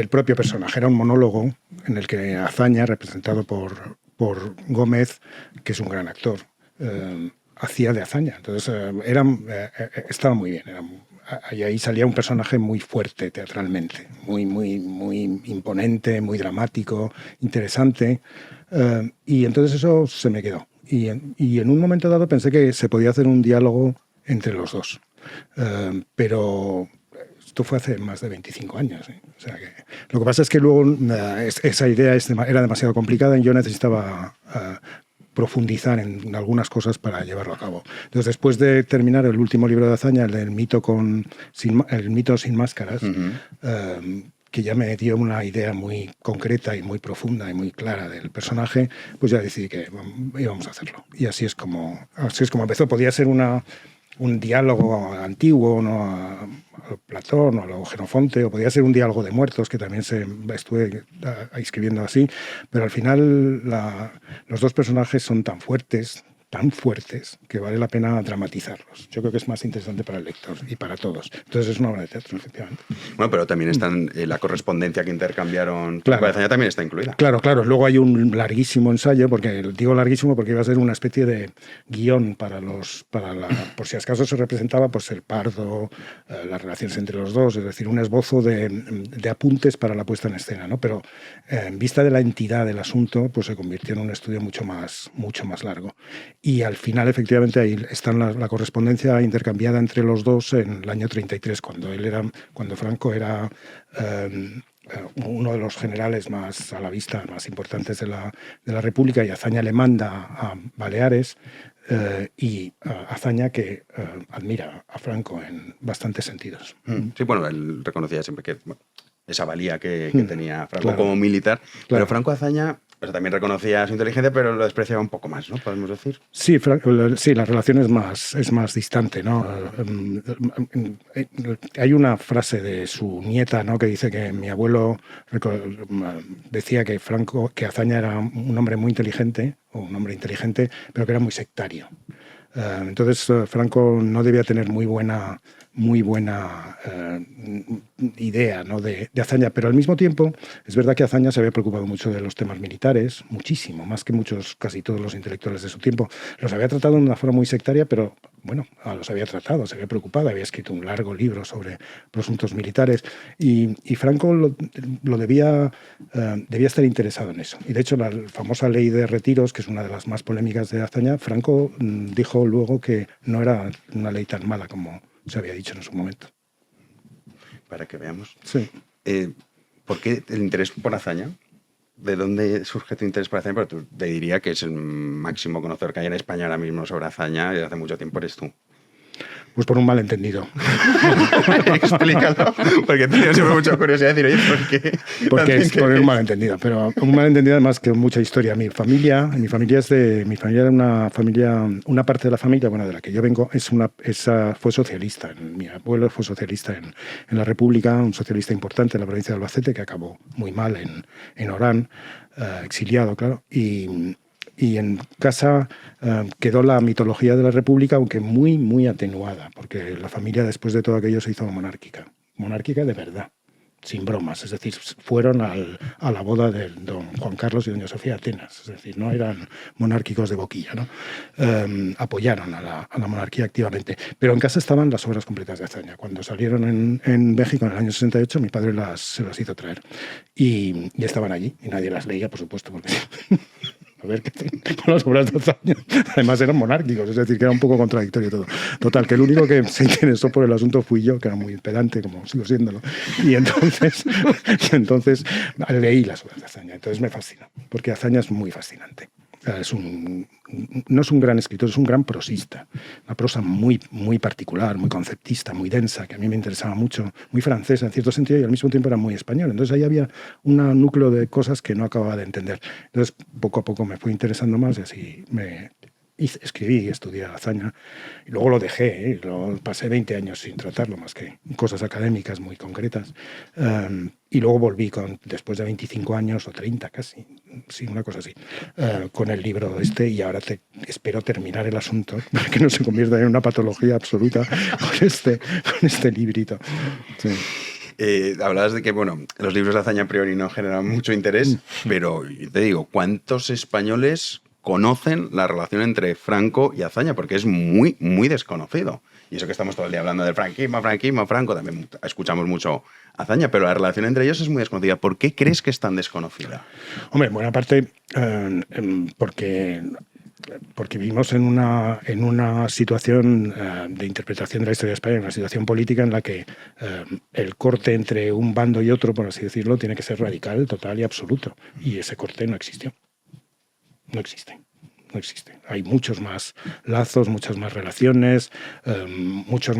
propio personaje. Era un monólogo en el que Azaña, representado por Gómez, que es un gran actor, hacía de Azaña. Entonces estaba muy bien. Y ahí salía un personaje muy fuerte teatralmente, muy imponente, muy dramático, interesante. Y entonces eso se me quedó. Y en un momento dado pensé que se podía hacer un diálogo entre los dos. Pero esto fue hace más de 25 años. ¿Eh? O sea que, lo que pasa es que luego esa idea era demasiado complicada y yo necesitaba profundizar en algunas cosas para llevarlo a cabo. Entonces, después de terminar el último libro de Azaña, el mito sin máscaras, que ya me dio una idea muy concreta y muy profunda y muy clara del personaje, pues ya decidí que íbamos a hacerlo. Y así es como empezó. Podía ser un diálogo antiguo, ¿no? a Platón o a lo Jenofonte, o podía ser un diálogo de muertos, que también estuve escribiendo así, pero al final los dos personajes son tan fuertes, tan fuertes que vale la pena dramatizarlos. Yo creo que es más interesante para el lector y para todos. Entonces es una obra de teatro, efectivamente. Bueno, pero también están la correspondencia que intercambiaron. Claro. Azaña también está incluida. Claro. Luego hay un larguísimo ensayo, porque digo larguísimo porque iba a ser una especie de guión por si acaso se representaba pues el Pardo, las relaciones entre los dos, es decir, un esbozo de apuntes para la puesta en escena, ¿no? Pero en vista de la entidad del asunto, pues se convirtió en un estudio mucho más largo. Y al final, efectivamente, ahí está la correspondencia intercambiada entre los dos en el año 33, cuando Franco era uno de los generales más a la vista, más importantes de la República, y Azaña le manda a Baleares, y Azaña que admira a Franco en bastantes sentidos. Sí, bueno, él reconocía siempre que esa valía que tenía Franco, como militar, pero Franco Azaña también reconocía su inteligencia, pero lo despreciaba un poco más, ¿no? Podemos decir. Sí, la relación es más distante, ¿no? Hay una frase de su nieta, ¿no?, que dice que mi abuelo decía que Azaña era un hombre muy inteligente, pero que era muy sectario. Entonces Franco no debía tener muy buena idea, ¿no?, de Azaña, pero al mismo tiempo es verdad que Azaña se había preocupado mucho de los temas militares, muchísimo, más que casi todos los intelectuales de su tiempo. Los había tratado de una forma muy sectaria, pero bueno, los había tratado, se había preocupado, había escrito un largo libro sobre asuntos militares, y Franco lo debía estar interesado en eso. Y de hecho la famosa ley de retiros, que es una de las más polémicas de Azaña, Franco dijo luego que no era una ley tan mala como se había dicho en su momento. Para que veamos. Sí. ¿Por qué el interés por Azaña? ¿De dónde surge tu interés por Azaña? Pero tú te diría que es el máximo conocedor que hay en España ahora mismo sobre Azaña, y desde hace mucho tiempo eres tú. Pues por un malentendido. Explícalo, porque tenía siempre mucha curiosidad de decir, oye, ¿por qué? Porque es por un malentendido, pero un malentendido además que mucha historia. Mi familia era una parte de la familia, bueno, de la que yo vengo, fue socialista. Mi abuelo fue socialista en la República, un socialista importante en la provincia de Albacete, que acabó muy mal en Orán, exiliado, claro, y en casa quedó la mitología de la República, aunque muy, muy atenuada, porque la familia después de todo aquello se hizo monárquica de verdad, sin bromas. Es decir, fueron a la boda de don Juan Carlos y doña Sofía Atenas, es decir, no eran monárquicos de boquilla, ¿no? Apoyaron a la monarquía activamente. Pero en casa estaban las obras completas de Azaña. Cuando salieron en México en el año 68, mi padre se las hizo traer. Y estaban allí, y nadie las leía, por supuesto, porque... A ver, con las obras de Azaña, además eran monárquicos, es decir, que era un poco contradictorio todo. Total, que el único que se interesó por el asunto fui yo, que era muy pedante, como sigo siéndolo. Y entonces leí las obras de Azaña. Entonces me fascinó, porque Azaña es muy fascinante. No es un gran escritor, es un gran prosista. Una prosa muy, muy particular, muy conceptista, muy densa, que a mí me interesaba mucho, muy francesa en cierto sentido, y al mismo tiempo era muy español. Entonces ahí había un núcleo de cosas que no acababa de entender. Entonces poco a poco me fui interesando más, y así escribí y estudié Azaña, y luego lo dejé, ¿eh? Pasé 20 años sin tratarlo, más que cosas académicas muy concretas, y luego volví después de 25 años o 30 casi, sí, una cosa así, con el libro y ahora espero terminar el asunto para que no se convierta en una patología absoluta con este librito. Sí. Hablabas de que, bueno, los libros de Azaña a priori no generan mucho interés, pero te digo, ¿cuántos españoles conocen la relación entre Franco y Azaña? Porque es muy, muy desconocido. Y eso que estamos todo el día hablando del franquismo, Franco, también escuchamos mucho Azaña, pero la relación entre ellos es muy desconocida. ¿Por qué crees que es tan desconocida? Hombre, en buena parte porque vivimos en una situación de interpretación de la historia de España, en una situación política en la que el corte entre un bando y otro, por así decirlo, tiene que ser radical, total y absoluto. Y ese corte no existió. No existe. Hay muchos más lazos, muchas más relaciones, es mucho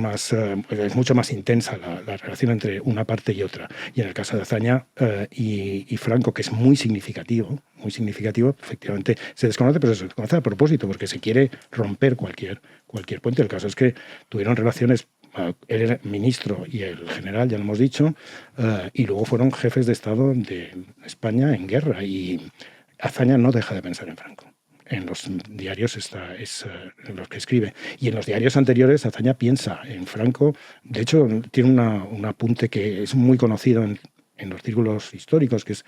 más intensa la relación entre una parte y otra. Y en el caso de Azaña y Franco, que es muy significativo, efectivamente se desconoce, pero se desconoce a propósito, porque se quiere romper cualquier puente. El caso es que tuvieron relaciones. Él era ministro y el general, ya lo hemos dicho, y luego fueron jefes de Estado de España en guerra, y Azaña no deja de pensar en Franco. en los diarios es en los que escribe. Y en los diarios anteriores Azaña piensa en Franco. De hecho, tiene un apunte que es muy conocido en los círculos históricos, que es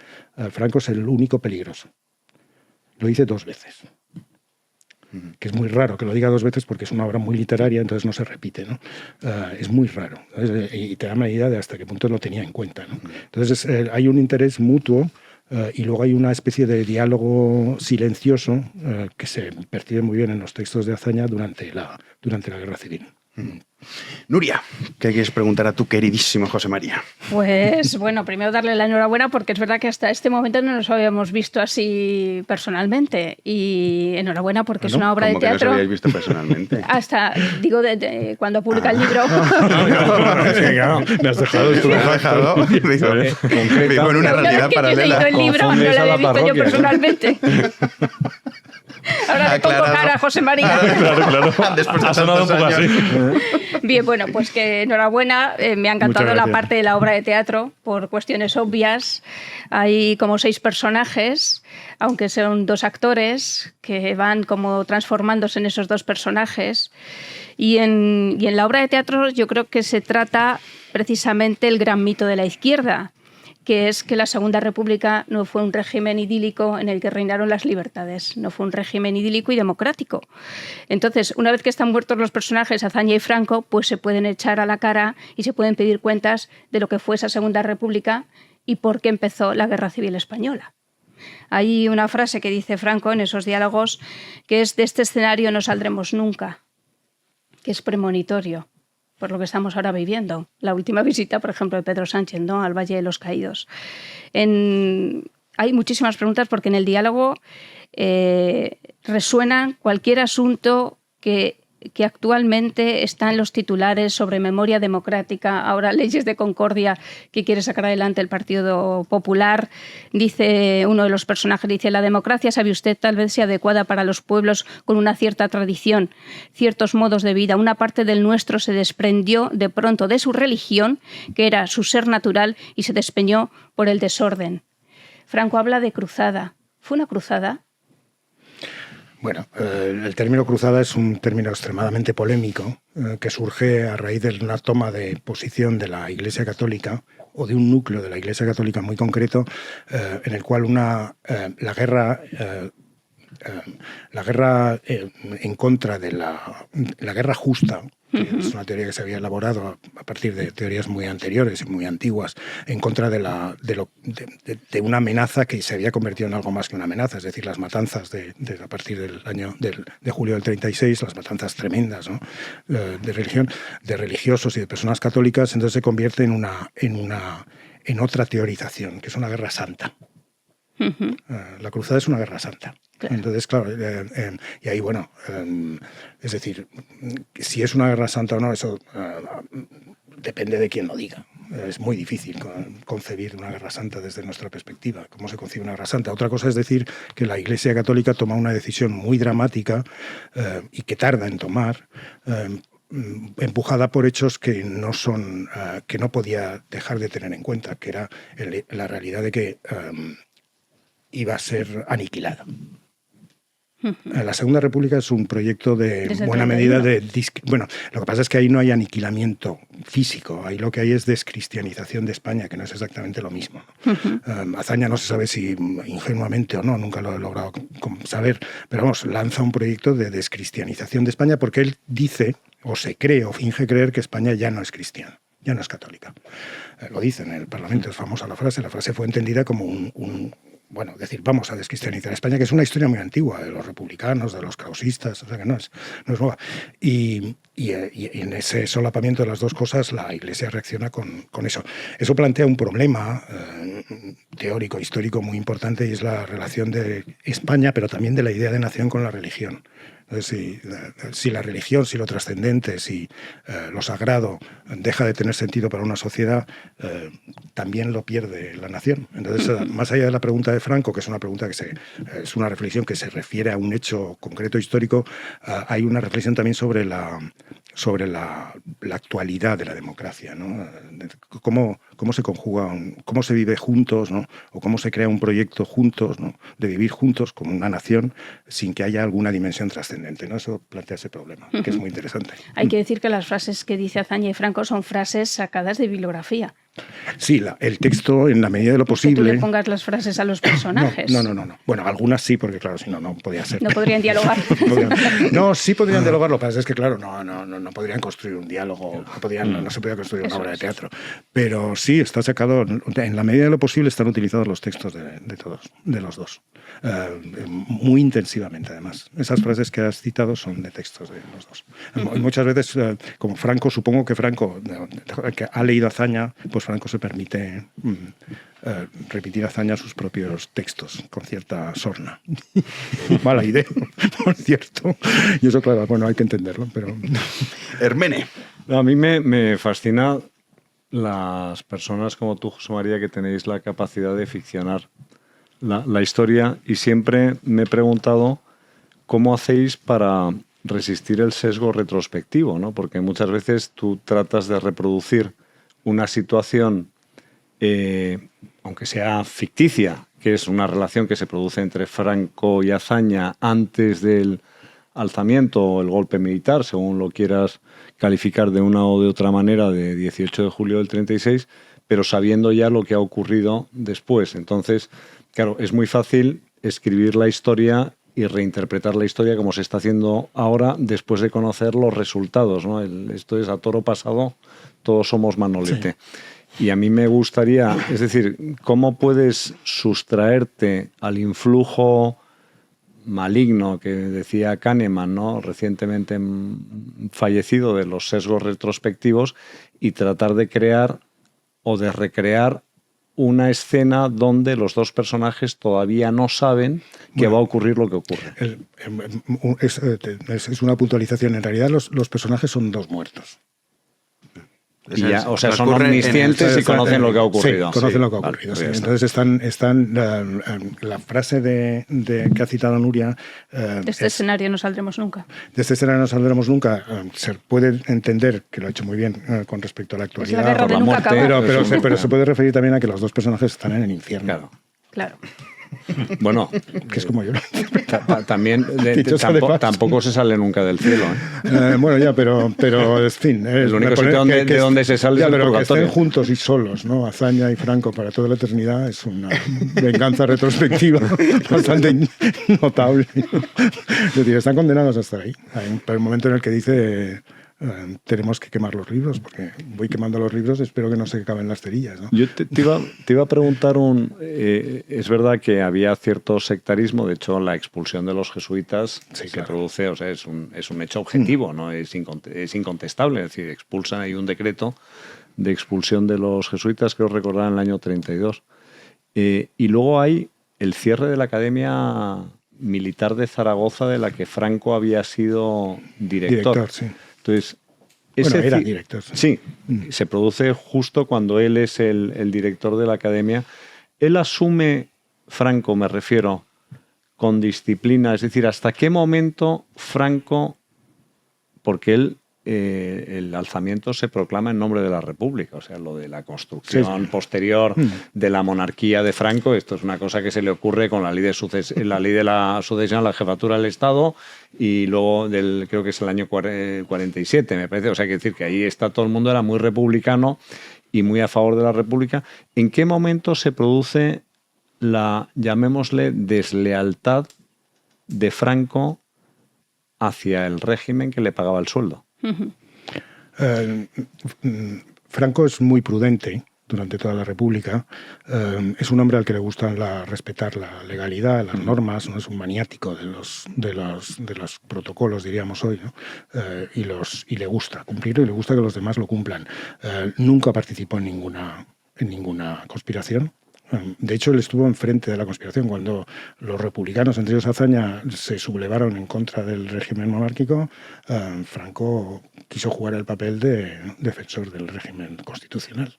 Franco es el único peligroso. Lo dice 2 veces. Que es muy raro que lo diga 2 veces porque es una obra muy literaria, entonces no se repite, ¿no? Es muy raro. Y te da una idea de hasta qué punto lo tenía en cuenta, ¿no? Entonces hay un interés mutuo y luego hay una especie de diálogo silencioso que se percibe muy bien en los textos de Azaña durante la Guerra Civil. Nuria, ¿qué quieres preguntar a tu queridísimo José María? Pues bueno, primero darle la enhorabuena porque es verdad que hasta este momento no nos habíamos visto así personalmente. Y enhorabuena porque es una obra de teatro. ¿Cómo que no os habíais visto personalmente? Hasta, digo, cuando publica el libro. Me has dejado. Vivo en una realidad paralela. El libro no lo había visto yo personalmente. Ahora le pongo cara a José María. Claro. Después ha sonado un poco así. Bien, bueno, pues que enhorabuena. Me ha encantado la parte de la obra de teatro por cuestiones obvias. Hay como 6 personajes, aunque son 2 actores que van como transformándose en esos 2 personajes. Y en la obra de teatro yo creo que se trata precisamente el gran mito de la izquierda, que es que la Segunda República no fue un régimen idílico en el que reinaron las libertades, no fue un régimen idílico y democrático. Entonces, una vez que están muertos los personajes Azaña y Franco, pues se pueden echar a la cara y se pueden pedir cuentas de lo que fue esa Segunda República y por qué empezó la Guerra Civil Española. Hay una frase que dice Franco en esos diálogos que es: de este escenario no saldremos nunca, que es premonitorio por lo que estamos ahora viviendo. La última visita, por ejemplo, de Pedro Sánchez, ¿no?, al Valle de los Caídos. Hay muchísimas preguntas porque en el diálogo resuena cualquier asunto que actualmente está en los titulares sobre memoria democrática, ahora leyes de concordia que quiere sacar adelante el Partido Popular. Dice uno de los personajes, dice: la democracia, sabe usted, tal vez sea adecuada para los pueblos con una cierta tradición, ciertos modos de vida. Una parte del nuestro se desprendió de pronto de su religión, que era su ser natural, y se despeñó por el desorden. Franco habla de cruzada. ¿Fue una cruzada? Bueno, el término cruzada es un término extremadamente polémico que surge a raíz de una toma de posición de la Iglesia Católica o de un núcleo de la Iglesia Católica muy concreto en el cual la guerra en contra de la guerra justa, que es una teoría que se había elaborado a partir de teorías muy anteriores y muy antiguas, en contra de una amenaza que se había convertido en algo más que una amenaza, es decir, las matanzas a partir del año de julio del 36, las matanzas tremendas, ¿no?, de religión, de religiosos y de personas católicas. Entonces se convierte en otra teorización, que es una guerra santa. La cruzada es una guerra santa. Claro. Entonces, claro, y ahí, bueno, es decir, si es una guerra santa o no, eso depende de quién lo diga. Es muy difícil concebir una guerra santa desde nuestra perspectiva. ¿Cómo se concibe una guerra santa? Otra cosa es decir que la Iglesia Católica toma una decisión muy dramática y que tarda en tomar, empujada por hechos que no podía dejar de tener en cuenta, que era la realidad de que iba a ser aniquilada. La Segunda República es un proyecto de buena medida bueno, lo que pasa es que ahí no hay aniquilamiento físico, ahí lo que hay es descristianización de España, que no es exactamente lo mismo. Azaña no se sabe si ingenuamente o no, nunca lo he logrado saber, pero vamos, lanza un proyecto de descristianización de España porque él dice, o se cree, o finge creer que España ya no es cristiana, ya no es católica. Lo dice en el Parlamento, es famosa la frase fue entendida como bueno, decir, vamos a descristianizar España, que es una historia muy antigua, de los republicanos, de los krausistas, o sea que no es nueva. Y en ese solapamiento de las dos cosas, la Iglesia reacciona con eso. Eso plantea un problema teórico, histórico muy importante, y es la relación de España, pero también de la idea de nación con la religión. Entonces, si la religión, si lo trascendente, si lo sagrado deja de tener sentido para una sociedad, también lo pierde la nación. Entonces, más allá de la pregunta de Franco, que es una pregunta es una reflexión que se refiere a un hecho concreto histórico, hay una reflexión también sobre sobre la actualidad de la democracia, ¿no? Cómo se conjuga, cómo se vive juntos, ¿no? O cómo se crea un proyecto juntos, ¿no? De vivir juntos como una nación sin que haya alguna dimensión trascendente, ¿no? Eso plantea ese problema, que es muy interesante. Hay que decir que las frases que dice Azaña y Franco son frases sacadas de bibliografía. Sí, el texto, en la medida de lo posible... Que tú le pongas las frases a los personajes. No. Bueno, algunas sí, porque claro, si no, no podía ser. No podrían dialogar. No, sí podrían dialogar, lo que pasa es que claro, no podrían construir un diálogo, no se podía construir una obra de teatro. Pero sí, está sacado, en la medida de lo posible están utilizados los textos de todos, de los dos. Muy intensivamente, además. Esas frases que has citado son de textos de los dos. Muchas veces, como Franco, supongo que Franco, que ha leído Azaña, pues Franco se permite repetir Azaña sus propios textos con cierta sorna. Mala idea, por cierto. Y eso, claro, bueno, hay que entenderlo, pero... Hermene. A mí me fascina las personas como tú, José María, que tenéis la capacidad de ficcionar la historia, y siempre me he preguntado cómo hacéis para resistir el sesgo retrospectivo, ¿no? Porque muchas veces tú tratas de reproducir una situación, aunque sea ficticia, que es una relación que se produce entre Franco y Azaña antes del alzamiento o el golpe militar, según lo quieras calificar de una o de otra manera, de 18 de julio del 36, pero sabiendo ya lo que ha ocurrido después. Entonces, claro, es muy fácil escribir la historia y reinterpretar la historia como se está haciendo ahora después de conocer los resultados, ¿no? Esto es a toro pasado, todos somos Manolete. Sí. Y a mí me gustaría, es decir, ¿cómo puedes sustraerte al influjo maligno que decía Kahneman, ¿no? Recientemente fallecido, de los sesgos retrospectivos, y tratar de crear o de recrear una escena donde los dos personajes todavía no saben que va a ocurrir lo que ocurre? Es una puntualización. En realidad los personajes son dos muertos. O sea, son omniscientes y conocen lo que ha ocurrido. Sí, conocen lo que ha ocurrido. Vale, sí. Entonces están la frase que ha citado Nuria... de este escenario no saldremos nunca. De este escenario no saldremos nunca. Se puede entender, que lo ha hecho muy bien con respecto a la actualidad. Es la guerra de nunca acabar. Pero se puede referir también a que los dos personajes están en el infierno. Claro. Bueno, que es como yo. También tampoco se sale nunca del cielo. Bueno, ya, pero en fin. El único sitio de donde se sale es el purgatorio. Que estén juntos y solos, ¿no? Azaña y Franco para toda la eternidad es una venganza retrospectiva bastante notable. Es decir, están condenados a estar ahí. Hay un momento en el que dice... tenemos que quemar los libros, porque voy quemando los libros, espero que no se acaben las cerillas, ¿no? Yo te iba a preguntar es verdad que había cierto sectarismo, de hecho la expulsión de los jesuitas se produce, o sea, es un hecho objetivo, ¿no? Es incontestable, es decir, expulsan, hay un decreto de expulsión de los jesuitas, creo recordar, en el año 32. Y luego hay el cierre de la Academia Militar de Zaragoza, de la que Franco había sido director. Sí. Entonces, era director. Sí, se produce justo cuando él es el director de la academia. Él asume, Franco me refiero, con disciplina, es decir, ¿hasta qué momento Franco, porque él, el alzamiento se proclama en nombre de la República, o sea, lo de la construcción posterior de la monarquía de Franco, esto es una cosa que se le ocurre con la ley de la sucesión a la jefatura del Estado, y luego creo que es el año 47, me parece. O sea, hay que decir que ahí está todo el mundo, era muy republicano y muy a favor de la República. ¿En qué momento se produce la, llamémosle, deslealtad de Franco hacia el régimen que le pagaba el sueldo? Franco es muy prudente durante toda la República. Es un hombre al que le gusta respetar la legalidad, las normas, no es un maniático de los protocolos, diríamos hoy, ¿no? Y le gusta cumplirlo y le gusta que los demás lo cumplan. Nunca participó en ninguna conspiración. De hecho, él estuvo enfrente de la conspiración cuando los republicanos, entre ellos Azaña, se sublevaron en contra del régimen monárquico. Franco quiso jugar el papel de defensor del régimen constitucional.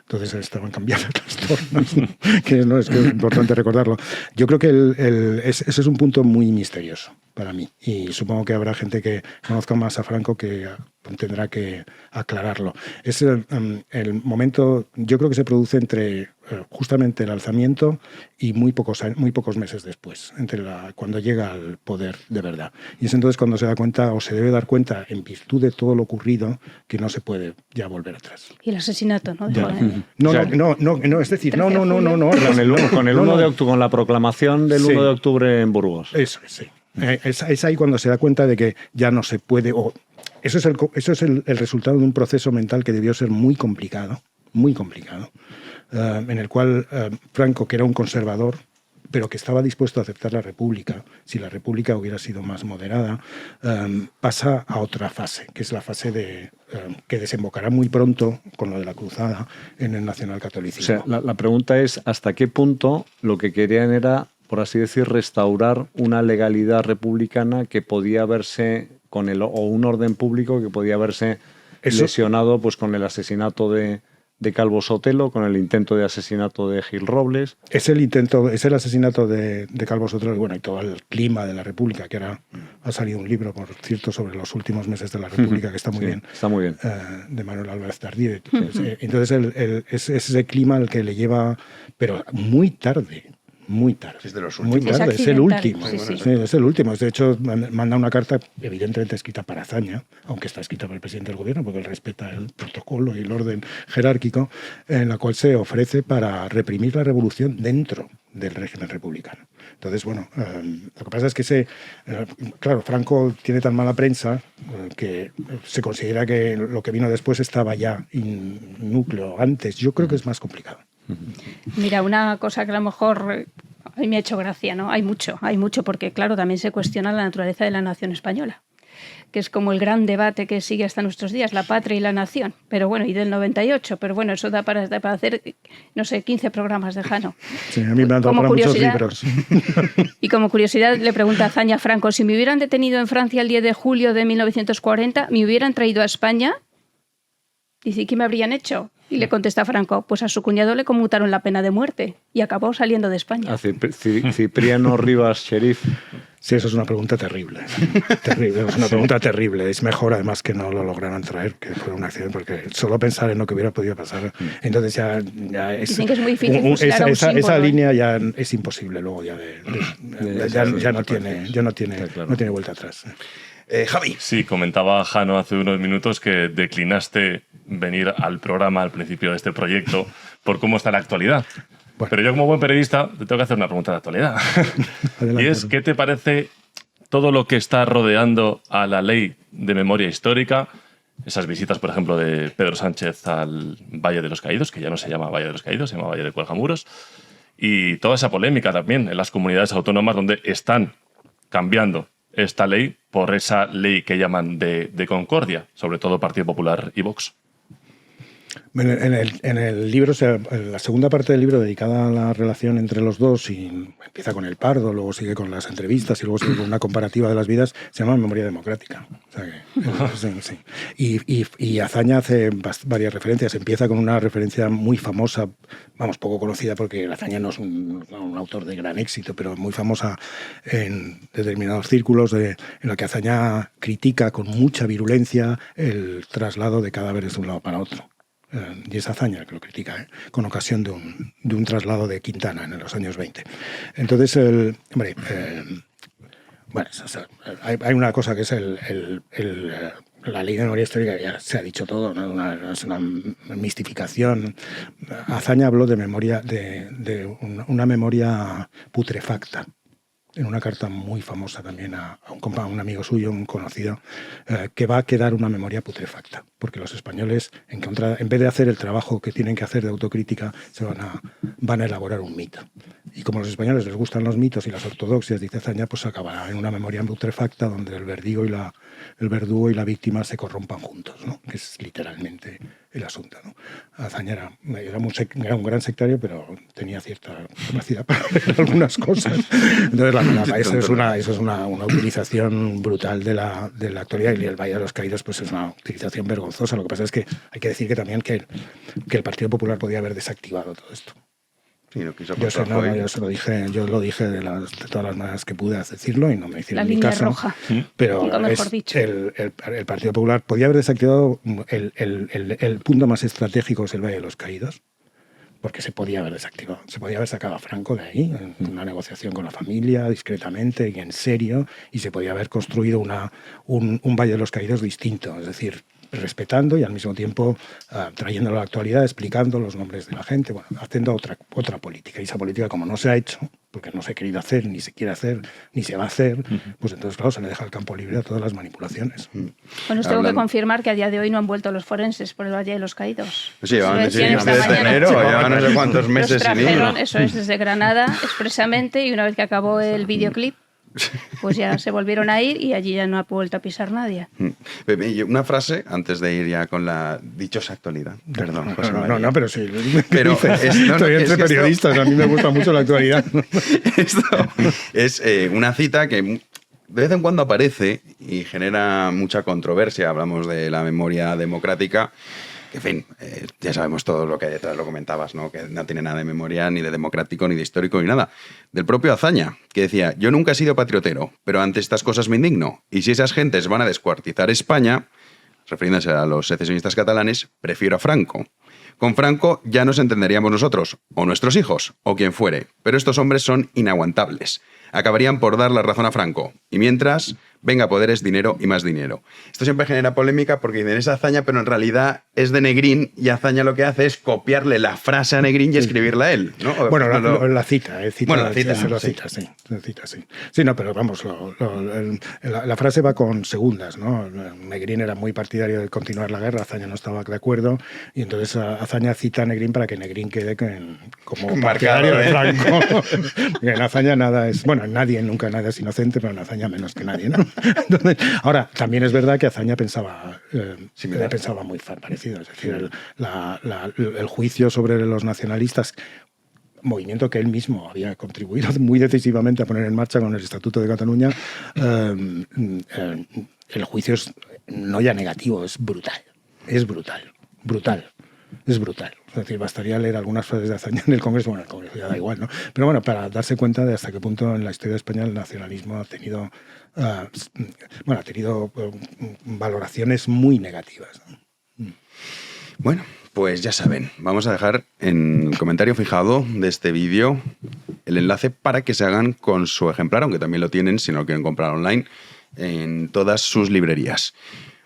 Entonces estaban cambiando las tornas, que no es que es importante recordarlo. Yo creo que ese es un punto muy misterioso para mí, y supongo que habrá gente que conozca más a Franco que tendrá que aclararlo. Es el momento, yo creo que se produce entre justamente el alzamiento y muy pocos meses después, cuando llega al poder de verdad. Y es entonces cuando se da cuenta, o se debe dar cuenta, en virtud de todo lo ocurrido, que no se puede ya volver atrás. Y el asesinato, ¿no? No, es decir, no. Con la proclamación del 1 de octubre en Burgos. Eso es, sí. Es ahí cuando se da cuenta de que ya no se puede, eso es el resultado de un proceso mental que debió ser muy complicado, en el cual Franco, que era un conservador, pero que estaba dispuesto a aceptar la República, si la República hubiera sido más moderada, pasa a otra fase, que es la fase que desembocará muy pronto, con lo de la Cruzada, en el nacionalcatolicismo. O sea, la pregunta es, ¿hasta qué punto lo que querían era, por así decir, restaurar una legalidad republicana que podía verse o un orden público que podía verse lesionado pues con el asesinato de Calvo Sotelo, con el intento de asesinato de Gil Robles? Es el asesinato de Calvo Sotelo, bueno, y todo el clima de la República, que ahora ha salido un libro, por cierto, sobre los últimos meses de la República, que está muy bien. Está muy bien. De Manuel Álvarez Tardí. Entonces, es ese clima el que le lleva, pero muy tarde. Es de los últimos. Muy tarde, es el último. Sí. Es el último. De hecho, manda una carta evidentemente escrita para Azaña, aunque está escrita por el presidente del gobierno, porque él respeta el protocolo y el orden jerárquico, en la cual se ofrece para reprimir la revolución dentro del régimen republicano. Entonces, bueno, lo que pasa es que claro, Franco tiene tan mala prensa que se considera que lo que vino después estaba ya in núcleo antes. Yo creo que es más complicado. Mira, una cosa que a lo mejor a mí me ha hecho gracia, ¿no? Hay mucho, porque claro, también se cuestiona la naturaleza de la nación española, que es como el gran debate que sigue hasta nuestros días, la patria y la nación, pero bueno, y del 98, pero bueno, eso da para hacer, no sé, 15 programas de Jano. Sí, a mí me han dado para muchos libros. Y como curiosidad le pregunta Azaña a Franco, si me hubieran detenido en Francia el 10 de julio de 1940, ¿me hubieran traído a España? Dice, ¿y qué me habrían hecho? Y le contesta Franco, pues a su cuñado le conmutaron la pena de muerte y acabó saliendo de España. Cipriano Rivas Sheriff. Sí, eso es una pregunta terrible. Es una pregunta terrible. Es mejor, además, que no lo lograran traer, que fuera un accidente, porque solo pensar en lo que hubiera podido pasar, entonces ya es... Dicen que es muy difícil fusilar a un símbolo, esa línea ya es imposible luego, ya no tiene vuelta atrás. Javi. Sí, comentaba Jano hace unos minutos que declinaste venir al programa al principio de este proyecto por cómo está la actualidad. Bueno. Pero yo, como buen periodista, te tengo que hacer una pregunta de actualidad. Adelante. Y es, ¿qué te parece todo lo que está rodeando a la ley de memoria histórica? Esas visitas, por ejemplo, de Pedro Sánchez al Valle de los Caídos, que ya no se llama Valle de los Caídos, se llama Valle de Cuelgamuros. Y toda esa polémica también en las comunidades autónomas donde están cambiando esta ley por esa ley que llaman de concordia, sobre todo Partido Popular y Vox. En el libro, en la segunda parte del libro dedicada a la relación entre los dos, y empieza con el Pardo, luego sigue con las entrevistas y luego sigue con una comparativa de las vidas, se llama Memoria Democrática. O sea que, sí. Y Azaña hace varias referencias. Empieza con una referencia muy famosa, poco conocida porque Azaña no es un autor de gran éxito, pero muy famosa en determinados círculos, en la que Azaña critica con mucha virulencia el traslado de cadáveres de un lado para otro. Y es Azaña que lo critica, con ocasión de un traslado de Quintana en los años 20. Entonces, hay una cosa que es la ley de memoria histórica, ya se ha dicho todo, ¿no? Es una mistificación. Azaña habló de memoria, de una memoria putrefacta, en una carta muy famosa también a un amigo suyo, un conocido, que va a quedar una memoria putrefacta, porque los españoles, en vez de hacer el trabajo que tienen que hacer de autocrítica, van a elaborar un mito. Y como a los españoles les gustan los mitos y las ortodoxias, dice Azaña, pues acabará en una memoria putrefacta donde el verdugo y la víctima se corrompan juntos, ¿no? Que es literalmente el asunto, ¿no? Azaña era un gran sectario, pero tenía cierta capacidad para ver algunas cosas. Entonces, eso es una utilización brutal de la actualidad, y el Valle de los Caídos pues es una utilización vergonzosa. Lo que pasa es que hay que decir que también que que el Partido Popular podía haber desactivado todo esto. Sí, no quiso Yo lo dije de todas las maneras que pude decirlo y no me hicieron La ni línea caso. roja. Pero Nunca mejor dicho. el Partido Popular podía haber desactivado el punto más estratégico, es el Valle de los Caídos, porque se podía haber desactivado. Se podía haber sacado a Franco de ahí, en una negociación con la familia, discretamente y en serio, y se podía haber construido un Valle de los Caídos distinto, es decir, respetando y al mismo tiempo trayéndolo a la actualidad, explicando los nombres de la gente, bueno, haciendo otra política. Y esa política, como no se ha hecho, porque no se ha querido hacer, ni se quiere hacer, ni se va a hacer, pues entonces, claro, se le deja el campo libre a todas las manipulaciones. Bueno, os tengo que confirmar que a día de hoy no han vuelto los forenses por el Valle de los Caídos. Sí, llevan Desde enero, llevan no sé cuántos meses sin ir. Eso es, desde Granada expresamente, y una vez que acabó el videoclip, pues ya se volvieron a ir y allí ya no ha vuelto a pisar nadie. Una frase, antes de ir ya con la dichosa actualidad. Perdón, José María. No, pero sí. Pero estoy entre periodistas, a mí me gusta mucho la actualidad. Esto es una cita que de vez en cuando aparece y genera mucha controversia. Hablamos de la memoria democrática. Que, en fin, ya sabemos todo lo que hay detrás, lo comentabas, ¿no? Que no tiene nada de memoria, ni de democrático, ni de histórico, ni nada. Del propio Azaña, que decía, yo nunca he sido patriotero, pero ante estas cosas me indigno. Y si esas gentes van a descuartizar España, refiriéndose a los secesionistas catalanes, prefiero a Franco. Con Franco ya nos entenderíamos nosotros, o nuestros hijos, o quien fuere. Pero estos hombres son inaguantables. Acabarían por dar la razón a Franco. Y mientras, venga, poder es dinero y más dinero. Esto siempre genera polémica porque dicen es Azaña, pero en realidad es de Negrín y Azaña lo que hace es copiarle la frase a Negrín y escribirla a él, ¿no? Bueno, la cita. Bueno, la cita. Sí. Sí, no, pero vamos, la frase va con segundas, ¿no? Negrín era muy partidario de continuar la guerra, Azaña no estaba de acuerdo, y entonces Azaña cita a Negrín para que Negrín quede como partidario de Franco. En Azaña nada es... Bueno, nunca nada es inocente, pero en Azaña menos que nadie, ¿no? Entonces, ahora, también es verdad que Azaña pensaba muy parecido. Es decir, el juicio sobre los nacionalistas, movimiento que él mismo había contribuido muy decisivamente a poner en marcha con el Estatuto de Cataluña, el juicio es no ya negativo, es brutal. Es brutal. Es decir, bastaría leer algunas frases de Azaña en el Congreso. Bueno, el Congreso ya da igual, ¿no? Pero bueno, para darse cuenta de hasta qué punto en la historia española el nacionalismo ha tenido valoraciones muy negativas, ¿no? Bueno, pues ya saben, vamos a dejar en el comentario fijado de este vídeo el enlace para que se hagan con su ejemplar, aunque también lo tienen, si no lo quieren comprar online, en todas sus librerías.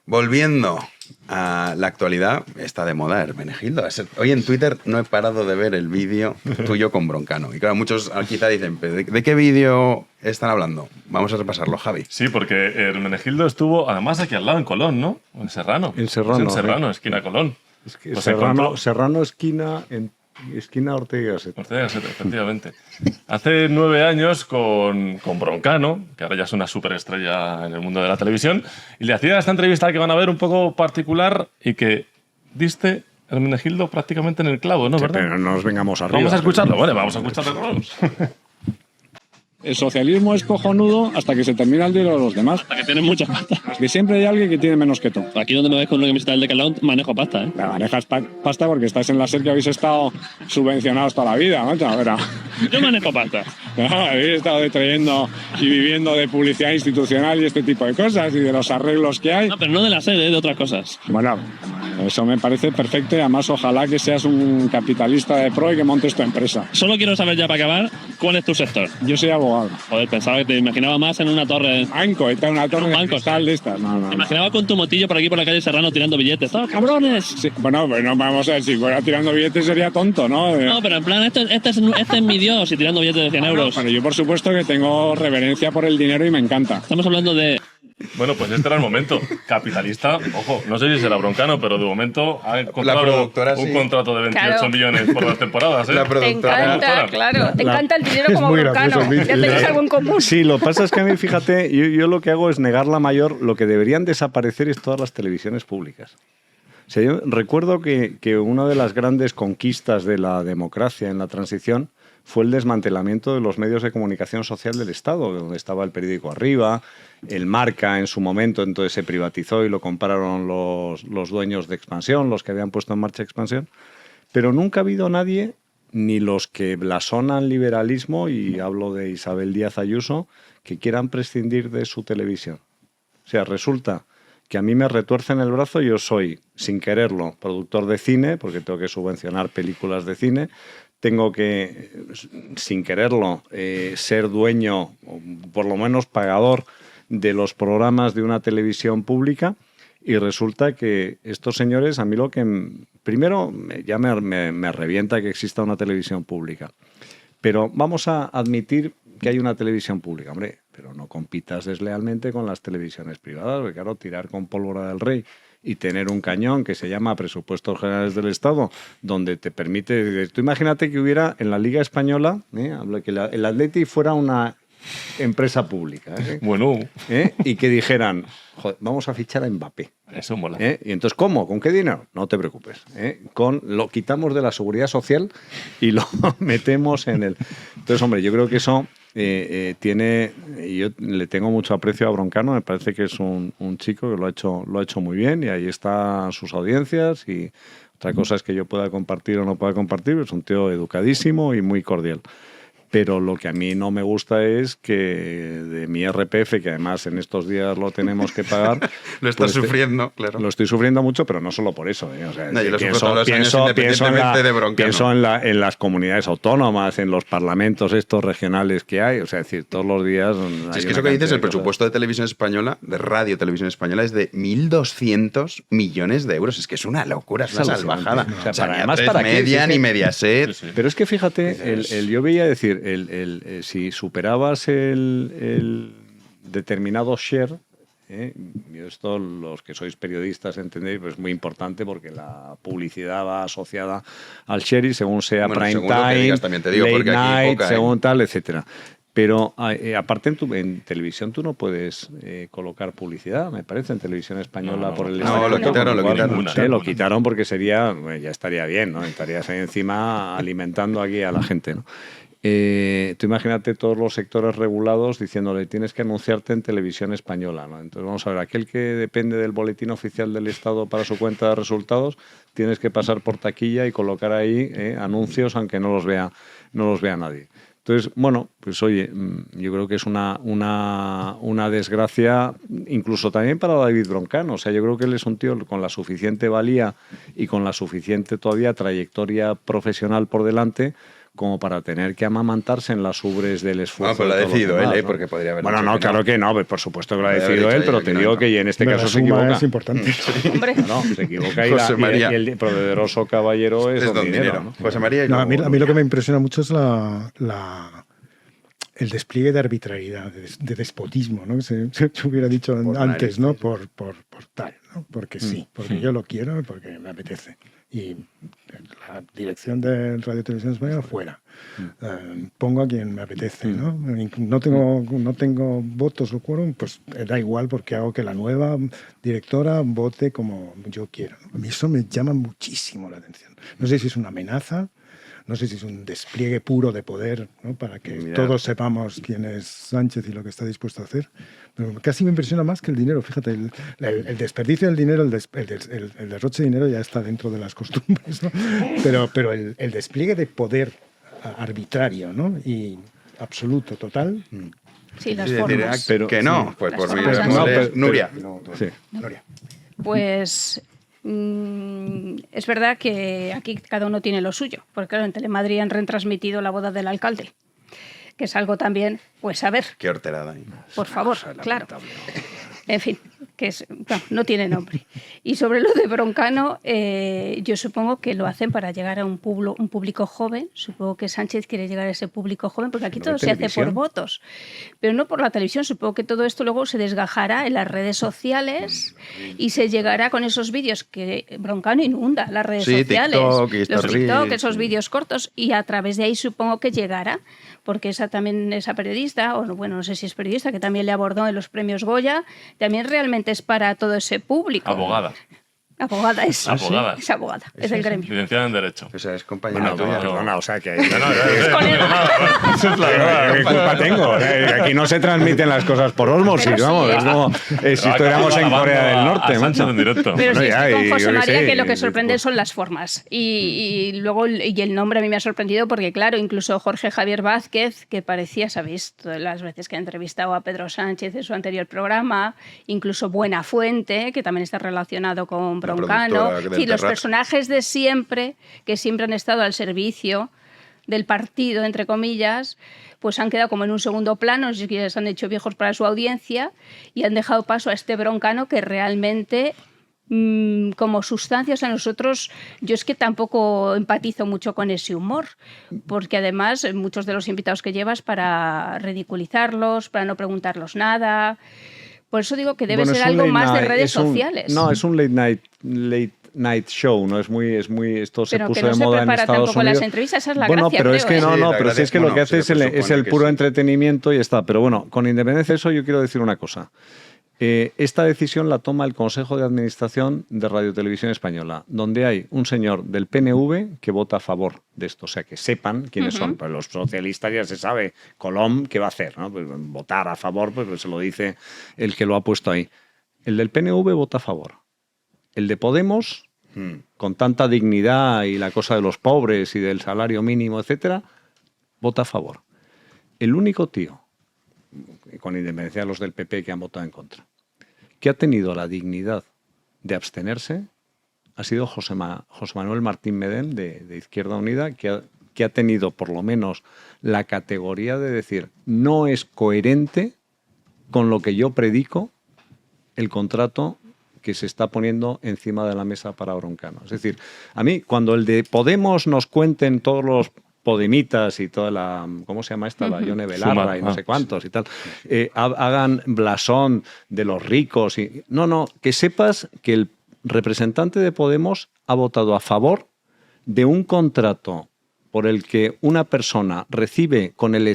Volviendo a la actualidad, está de moda Hermenegildo. Hoy en Twitter no he parado de ver el vídeo tuyo con Broncano. Y claro, muchos quizá dicen, ¿de qué vídeo están hablando? Vamos a repasarlo, Javi. Sí, porque Hermenegildo estuvo además aquí al lado, en Colón, ¿no? En Serrano. En Serrano, esquina Colón. Es que pues Serrano esquina Ortega y Gasset. Ortega y Gasset, efectivamente. Hace 9 años con Broncano, que ahora ya es una superestrella en el mundo de la televisión, y le hacía esta entrevista que van a ver un poco particular y que diste, Hermenegildo, prácticamente en el clavo, ¿no? Sí, ¿verdad? pero no nos vengamos arriba. Vamos a escucharlo, vale, vamos a escucharlo. El socialismo es cojonudo hasta que se termina el dinero de los demás. Que tienen mucha pasta. Que siempre hay alguien que tiene menos que tú. Aquí donde me ves con una camiseta del Decathlon, manejo pasta, ¿eh? Manejas pasta porque estás en la SER que habéis estado subvencionados toda la vida, ¿no? Yo manejo pasta. No, habéis estado detrayendo y viviendo de publicidad institucional y este tipo de cosas y de los arreglos que hay. No, pero no de la SER, de otras cosas. Bueno, eso me parece perfecto y además ojalá que seas un capitalista de pro y que montes tu empresa. Solo quiero saber ya para acabar, ¿cuál es tu sector? Yo soy abogado. Joder, pensaba que te imaginaba más en una torre. Banco, está en una torre de cristal de estas. No. Te imaginaba con tu motillo por aquí por la calle Serrano tirando billetes. ¡Oh, cabrones! Sí, bueno, vamos a ver, si fuera tirando billetes sería tonto, ¿no? No, pero en plan, este es mi Dios y tirando billetes de 100 euros. Bueno, yo por supuesto que tengo reverencia por el dinero y me encanta. Estamos hablando de... Bueno, pues este era el momento. Capitalista, ojo, no sé si será Broncano, pero de momento ha encontrado un contrato de 28 millones por las temporadas, ¿eh? La productora. Te encanta, claro. Te encanta el dinero como Broncano. Ya tenéis algo en común. Sí, lo que pasa es que a mí, fíjate, yo lo que hago es negar la mayor. Lo que deberían desaparecer es todas las televisiones públicas. O sea, yo recuerdo que una de las grandes conquistas de la democracia en la transición fue el desmantelamiento de los medios de comunicación social del Estado, donde estaba el periódico Arriba, el Marca en su momento, entonces se privatizó y lo compraron los dueños de Expansión, los que habían puesto en marcha Expansión. Pero nunca ha habido nadie, ni los que blasonan liberalismo, y hablo de Isabel Díaz Ayuso, que quieran prescindir de su televisión. O sea, resulta que a mí me retuercen el brazo. Yo soy, sin quererlo, productor de cine, porque tengo que subvencionar películas de cine. Tengo que, sin quererlo, ser dueño, o por lo menos pagador, de los programas de una televisión pública. Y resulta que estos señores, a mí lo que... Primero, ya me revienta que exista una televisión pública. Pero vamos a admitir que hay una televisión pública. Hombre, pero no compitas deslealmente con las televisiones privadas, porque claro, tirar con pólvora del rey y tener un cañón que se llama Presupuestos Generales del Estado, donde te permite... Tú imagínate que hubiera en la Liga Española, que el Atleti fuera una empresa pública. Bueno. Y que dijeran, joder, vamos a fichar a Mbappé. Eso mola. Y entonces, ¿cómo? ¿Con qué dinero? No te preocupes. Lo quitamos de la seguridad social y lo metemos en el... Entonces, hombre, yo creo que eso tiene... Yo le tengo mucho aprecio a Broncano, me parece que es un chico que lo ha hecho muy bien, y ahí están sus audiencias, y otra cosa es que yo pueda compartir o no pueda compartir, pero es un tío educadísimo y muy cordial. Pero lo que a mí no me gusta es que de mi RPF, que además en estos días lo tenemos que pagar... Lo estás sufriendo, claro. Lo estoy sufriendo mucho, pero no solo por eso. O sea, no, yo lo sufro todos los años independientemente de Broncano. Pienso en las comunidades autónomas, en los parlamentos estos regionales que hay. O sea, es decir, todos los días... Si es que eso que dices, el presupuesto de Televisión Española, de Radio Televisión Española, es de 1.200 millones de euros. Es que es una locura, es una salvajada. O sea, además, ¿para qué? Media ni Mediaset. Pero es que fíjate, yo veía decir... si superabas el determinado share, y esto los que sois periodistas entendéis, pues es muy importante, porque la publicidad va asociada al share, y según sea prime time, digas, también te digo, late porque aquí night, poca, según tal, etcétera. Pero aparte en televisión tú no puedes colocar publicidad, me parece, en Televisión Española por el... No, lo quitaron. Lo quitaron porque sería, ya estaría bien, ¿no? Estarías ahí encima alimentando aquí a la gente, ¿no? Tú imagínate todos los sectores regulados diciéndole tienes que anunciarte en Televisión Española, ¿no? Entonces vamos a ver, aquel que depende del boletín oficial del Estado para su cuenta de resultados, tienes que pasar por taquilla y colocar ahí anuncios aunque no los vea nadie. Entonces, bueno, pues oye, yo creo que es una desgracia incluso también para David Broncano. O sea, yo creo que él es un tío con la suficiente valía y con la suficiente todavía trayectoria profesional por delante como para tener que amamantarse en las ubres del esfuerzo. No, pero lo ha decidido demás, él, ¿no? porque podría haber... Bueno, no, claro que no, por supuesto que lo ha decidido él, pero te digo que en este caso se equivoca. Es importante. Hombre. No, se equivoca y el poderoso caballero es don dinero, ¿no? José María. No, a mí lo que me impresiona mucho es el despliegue de arbitrariedad, de despotismo, ¿no? Se hubiera dicho antes, ¿no? Por tal, ¿no? Porque sí, porque yo lo quiero y porque me apetece. Y la dirección de Radio Televisión Española fuera. Pongo a quien me apetece, ¿no? No tengo votos o quórum, pues da igual, porque hago que la nueva directora vote como yo quiero, ¿no? A mí eso me llama muchísimo la atención. No sé si es una amenaza, no sé si es un despliegue puro de poder, ¿no? Para que todos sepamos quién es Sánchez y lo que está dispuesto a hacer. Pero casi me impresiona más que el dinero. Fíjate, el desperdicio del dinero, el derroche de dinero ya está dentro de las costumbres, ¿no? Pero el despliegue de poder arbitrario, ¿no? Y absoluto, total. Sí, las formas. Pero que no, pues por mí. Nuria. Nuria. Pues... es verdad que aquí cada uno tiene lo suyo, porque claro, en Telemadrid han retransmitido la boda del alcalde, que es algo también, pues a ver. Qué horterada. Por favor, claro. En fin, que no tiene nombre. Y sobre lo de Broncano, yo supongo que lo hacen para llegar a un público joven. Supongo que Sánchez quiere llegar a ese público joven, porque aquí todo se hace por votos, pero no por la televisión. Supongo que todo esto luego se desgajará en las redes sociales y se llegará con esos vídeos que Broncano inunda las redes sociales. TikTok, esos vídeos cortos, y a través de ahí supongo que llegará, porque esa periodista, o bueno, no sé si es periodista, que también le abordó en los premios Goya, también realmente es para todo ese público. Abogada. Abogada es. Abogada. Es abogada, es del gremio. Licenciada en Derecho. O sea, es compañera tuya. Perdona, o sea que... Es colega. ¿Qué culpa tengo? Aquí no se transmiten las cosas por ósmosis, Pero vamos. sí. Es como si estuviéramos en Corea del Norte, macho. En directo. Pero sí, ya, estoy y con José yo qué María sé, que lo que y- sorprende son las formas. Y luego el nombre a mí me ha sorprendido porque, claro, incluso Jorge Javier Vázquez, que parecía, ¿sabéis? Todas las veces que ha entrevistado a Pedro Sánchez en su anterior programa, incluso Buenafuente, que también está relacionado con Broncano. productora Es del decir, los Terrat. personajes de siempre, que siempre han estado al servicio del partido, entre comillas, pues han quedado como en un segundo plano, si quieres, han hecho viejos para su audiencia y han dejado paso a este Broncano que realmente como sustancias a nosotros, yo es que tampoco empatizo mucho con ese humor, porque además muchos de los invitados que llevas para ridiculizarlos, para no preguntarlos nada. Por eso digo que debe Bueno, ser es un algo late más de night, redes es un- sociales. No, es un late night show, ¿no? Es muy esto se Pero puso que no de se moda en prepara Estados tampoco Unidos. las entrevistas, esa es la bueno, gracia, pero creo, es que ¿eh? no, Sí, la pero si gracia- es que lo bueno, que hace se es presupone el que puro sí. entretenimiento y ya está. Pero bueno, con independencia de eso, yo quiero decir una cosa. Esta decisión la toma el Consejo de Administración de Radio Televisión Española, donde hay un señor del PNV que vota a favor de esto. O sea, que sepan quiénes son. Pues los socialistas ya se sabe. Colom, ¿qué va a hacer? ¿No? Pues votar a favor, pues se lo dice el que lo ha puesto ahí. El del PNV vota a favor. El de Podemos, con tanta dignidad y la cosa de los pobres y del salario mínimo, etcétera, vota a favor. El único tío, con independencia de los del PP que han votado en contra, que ha tenido la dignidad de abstenerse ha sido José Manuel Martín Medem, de Izquierda Unida, que ha tenido por lo menos la categoría de decir no es coherente con lo que yo predico el contrato que se está poniendo encima de la mesa para Broncano. Es decir, a mí, cuando el de Podemos nos cuenten todos los podemitas y toda la, ¿cómo se llama esta? La Yone Belarra y no sé cuántos y tal, hagan blasón de los ricos. No, que sepas que el representante de Podemos ha votado a favor de un contrato por el que una persona recibe con del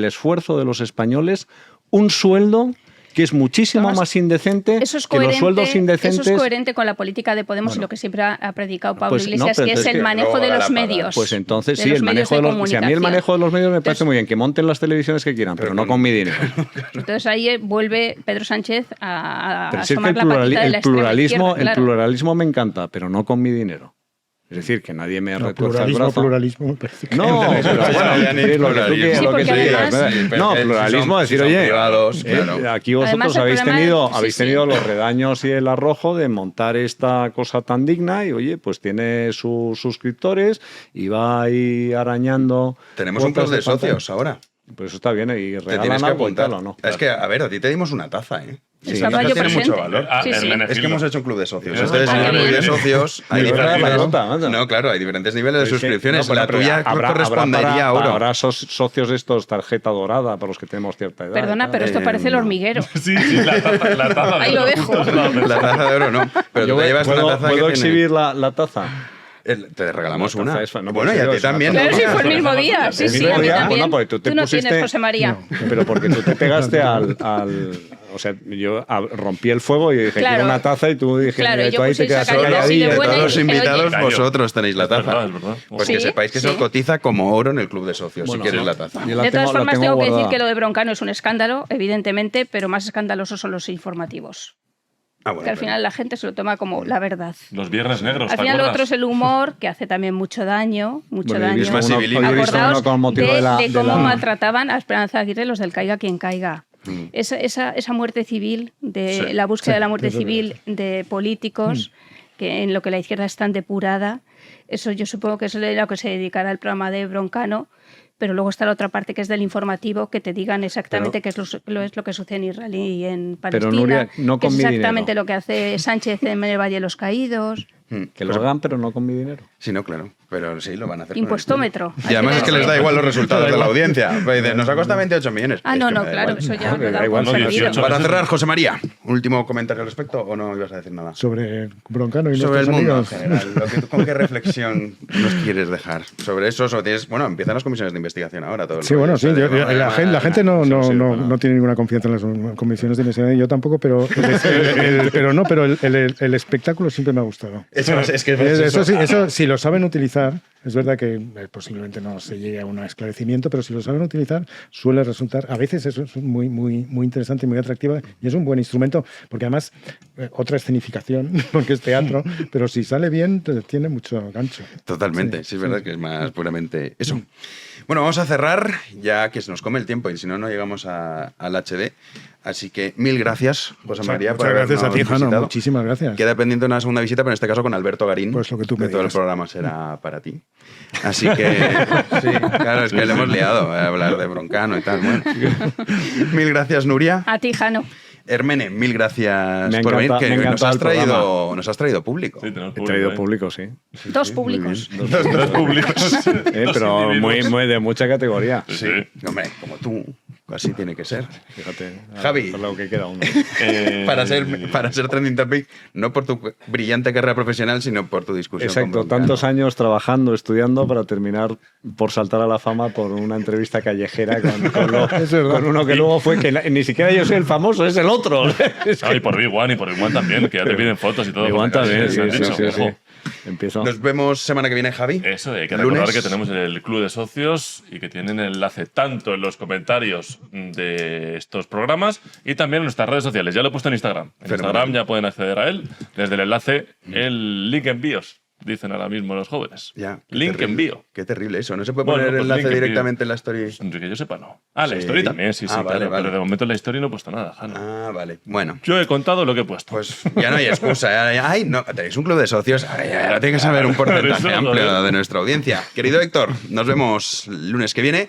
esfuerzo de los españoles un sueldo que es muchísimo más indecente que los sueldos indecentes. Eso es coherente con la política de Podemos y lo que siempre ha predicado Pablo Pues, Iglesias, no, que pero es es el que manejo de los medios. Pues entonces de sí, los el medios manejo de los comunicación. a mí el manejo de los medios me parece muy bien, que monten las televisiones que quieran, pero no con mi dinero. Entonces ahí vuelve Pedro Sánchez a Pero si es que asomar la patita de la extrema izquierda, el claro. pluralismo me encanta, pero no con mi dinero. Es decir, que nadie me retuerza el brazo. Pluralismo, me parece que No, pero bueno, ya ni es lo que tú quieras. Sí, lo que porque tú quieras, además- ¿verdad? No, pluralismo es decir, son oye, privados, claro. aquí vosotros Además, el habéis problema tenido, sí. los redaños y el arrojo de montar esta cosa tan digna y, oye, pues tiene sus suscriptores y va ahí arañando. Tenemos un club de socios ahora. Pues eso está bien, y Te regalan tienes que algo y apuntar. tal, ¿o no? Es que, a ver, a ti te dimos una taza, ¿eh? Sí. Estaba Esa yo tiene presente. mucho valor. Sí, sí. Es que hemos hecho un club de socios. Sí, Entonces, en el club de socios hay Ni verdad, diferentes la nota, macho. No, claro, hay diferentes niveles de Es que- suscripciones. no, pero La tuya correspondería a oro. Habrá socios estos tarjeta dorada para los que tenemos cierta edad. Perdona, pero esto parece el hormiguero. Sí, la taza de Ahí lo oro, dejo. justo al lado. La taza de oro no. Pero tú te llevas una taza ¿Puedo que exhibir la taza? Te regalamos La una. taza esa, no, Bueno, y en a serio, ti es una también. taza. Pero ¿no? si fue el mismo día. Sí, ¿El sí, mismo a mí día? también. Bueno, porque tú te no pusiste- tienes, José María. Pero porque tú te pegaste al o sea, yo rompí el fuego y dije, Claro. quiero una taza y tú dije, Claro, mira, yo tú ahí puse te quedas esa calidad así de calladilla. buena Todos y los dije, invitados, oye, vosotros tenéis la es verdad, taza. es verdad. Pues Sí, que sepáis que eso sí. cotiza como oro en el club de socios, Bueno, si quieres sí. la taza. Yo la De todas tengo- la formas, tengo tengo que decir guardada. que lo de Broncano es un escándalo, evidentemente, pero más escandalosos son los informativos. Ah, bueno, Que al final la gente se lo toma como la verdad. Los viernes negros, Al ¿te final lo acuerdas? otro es el humor, que hace también mucho daño. Bueno, he daño. visto Más uno- civilino. hoy he visto Acordaos uno con motivo de, de la... de de cómo la- maltrataban a Esperanza Aguirre los del caiga quien caiga. Esa muerte civil, de Sí, la búsqueda de la muerte eso es civil de políticos, que en lo que la izquierda es tan depurada, eso yo supongo que es lo que se dedicará al programa de Broncano, pero luego está la otra parte que es del informativo, que te digan exactamente qué es lo que sucede en Israel y en Palestina, Nuria, no que con es mi exactamente dinero. lo que hace Sánchez en el Valle de los Caídos. Que lo hagan, pero no con mi dinero. Sí, no, claro. Pero sí, lo van a hacer. Impostómetro. Y además es que les da igual los resultados de la audiencia. Pues dicen, nos ha costado 28 millones. Ah, Es no, que no, me da claro, igual. eso ya No, me da igual. por sabido. Para cerrar, José María, último comentario al respecto, ¿o no ibas a decir nada? Sobre Broncano y Sobre el nuestros mundo amigos. en general. ¿Con qué reflexión nos quieres dejar sobre eso? Bueno, empiezan las comisiones de investigación ahora. Todo el Sí, rollo bueno, sí. ese de La gente no tiene ninguna confianza en las comisiones de investigación, yo tampoco, pero el espectáculo siempre me ha gustado. Eso, si lo saben utilizar, es verdad que posiblemente no se llegue a un esclarecimiento, pero si lo saben utilizar, suele resultar, a veces eso es muy, muy, muy interesante y muy atractiva, y es un buen instrumento, porque además, otra escenificación, porque es teatro, pero si sale bien, tiene mucho gancho. Totalmente, sí, es verdad que es más puramente eso. Bueno, vamos a cerrar, ya que se nos come el tiempo, y si no, no llegamos al HD. Así que 1000 gracias, José María, por habernos gracias a ti, Jano, visitado. muchísimas gracias. Queda pendiente una segunda visita, pero en este caso con Alberto Garín. Pues lo que tú me todo el digas. programa será para ti. Así que, sí, claro, es que le hemos liado a hablar de Broncano y tal. Bueno. 1000 gracias, Nuria. A ti, Jano. Hermene, 1000 gracias Me por venir, encanta- que me nos encanta has el programa. traído público. Sí, tenemos He traído público, sí. Dos públicos. Dos públicos. Pero muy de mucha categoría. Sí, hombre, como tú, así tiene que ser. Fíjate. Javi. Por lo que queda uno. Para ser trending topic, no por tu brillante carrera profesional, sino por tu discusión. Exacto, con Broncano. tantos años trabajando, estudiando para terminar por saltar a la fama por una entrevista callejera con uno que luego fue que ni siquiera yo soy el famoso, es el otro. Y por Big One y por Big One también, que ya te piden fotos y todo. Big One también, sí, Me han sí, dicho, sí, sí. ojo. Empiezo. Nos vemos semana que viene, Javi. Eso, hay que Lunes. recordar que tenemos el club de socios y que tienen el enlace tanto en los comentarios de estos programas y también en nuestras redes sociales. Ya lo he puesto en Instagram. En Instagram ya pueden acceder a él desde el enlace, el link en bios, dicen ahora mismo los jóvenes. Ya, qué Link terrible, en bio. Qué terrible eso. ¿No se puede Bueno, poner pues enlace link en bio. directamente en la story? Que yo sepa, no. Ah, la Sí. story también, sí, Ah, vale, claro. vale. Pero de momento en la story no he puesto nada, Jano. Ah, vale. Bueno. Yo he contado lo que he puesto. Pues ya no hay excusa. Ay, no, tenéis un club de socios. Ahora tiene que saber un porcentaje Eso, amplio joder. de nuestra audiencia. Querido Héctor, nos vemos el lunes que viene.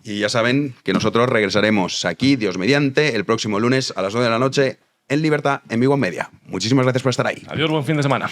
Y ya saben que nosotros regresaremos aquí, Dios mediante, el próximo lunes a las 9 de la noche en Libertad, en Big One Media. Muchísimas gracias por estar ahí. Adiós, buen fin de semana.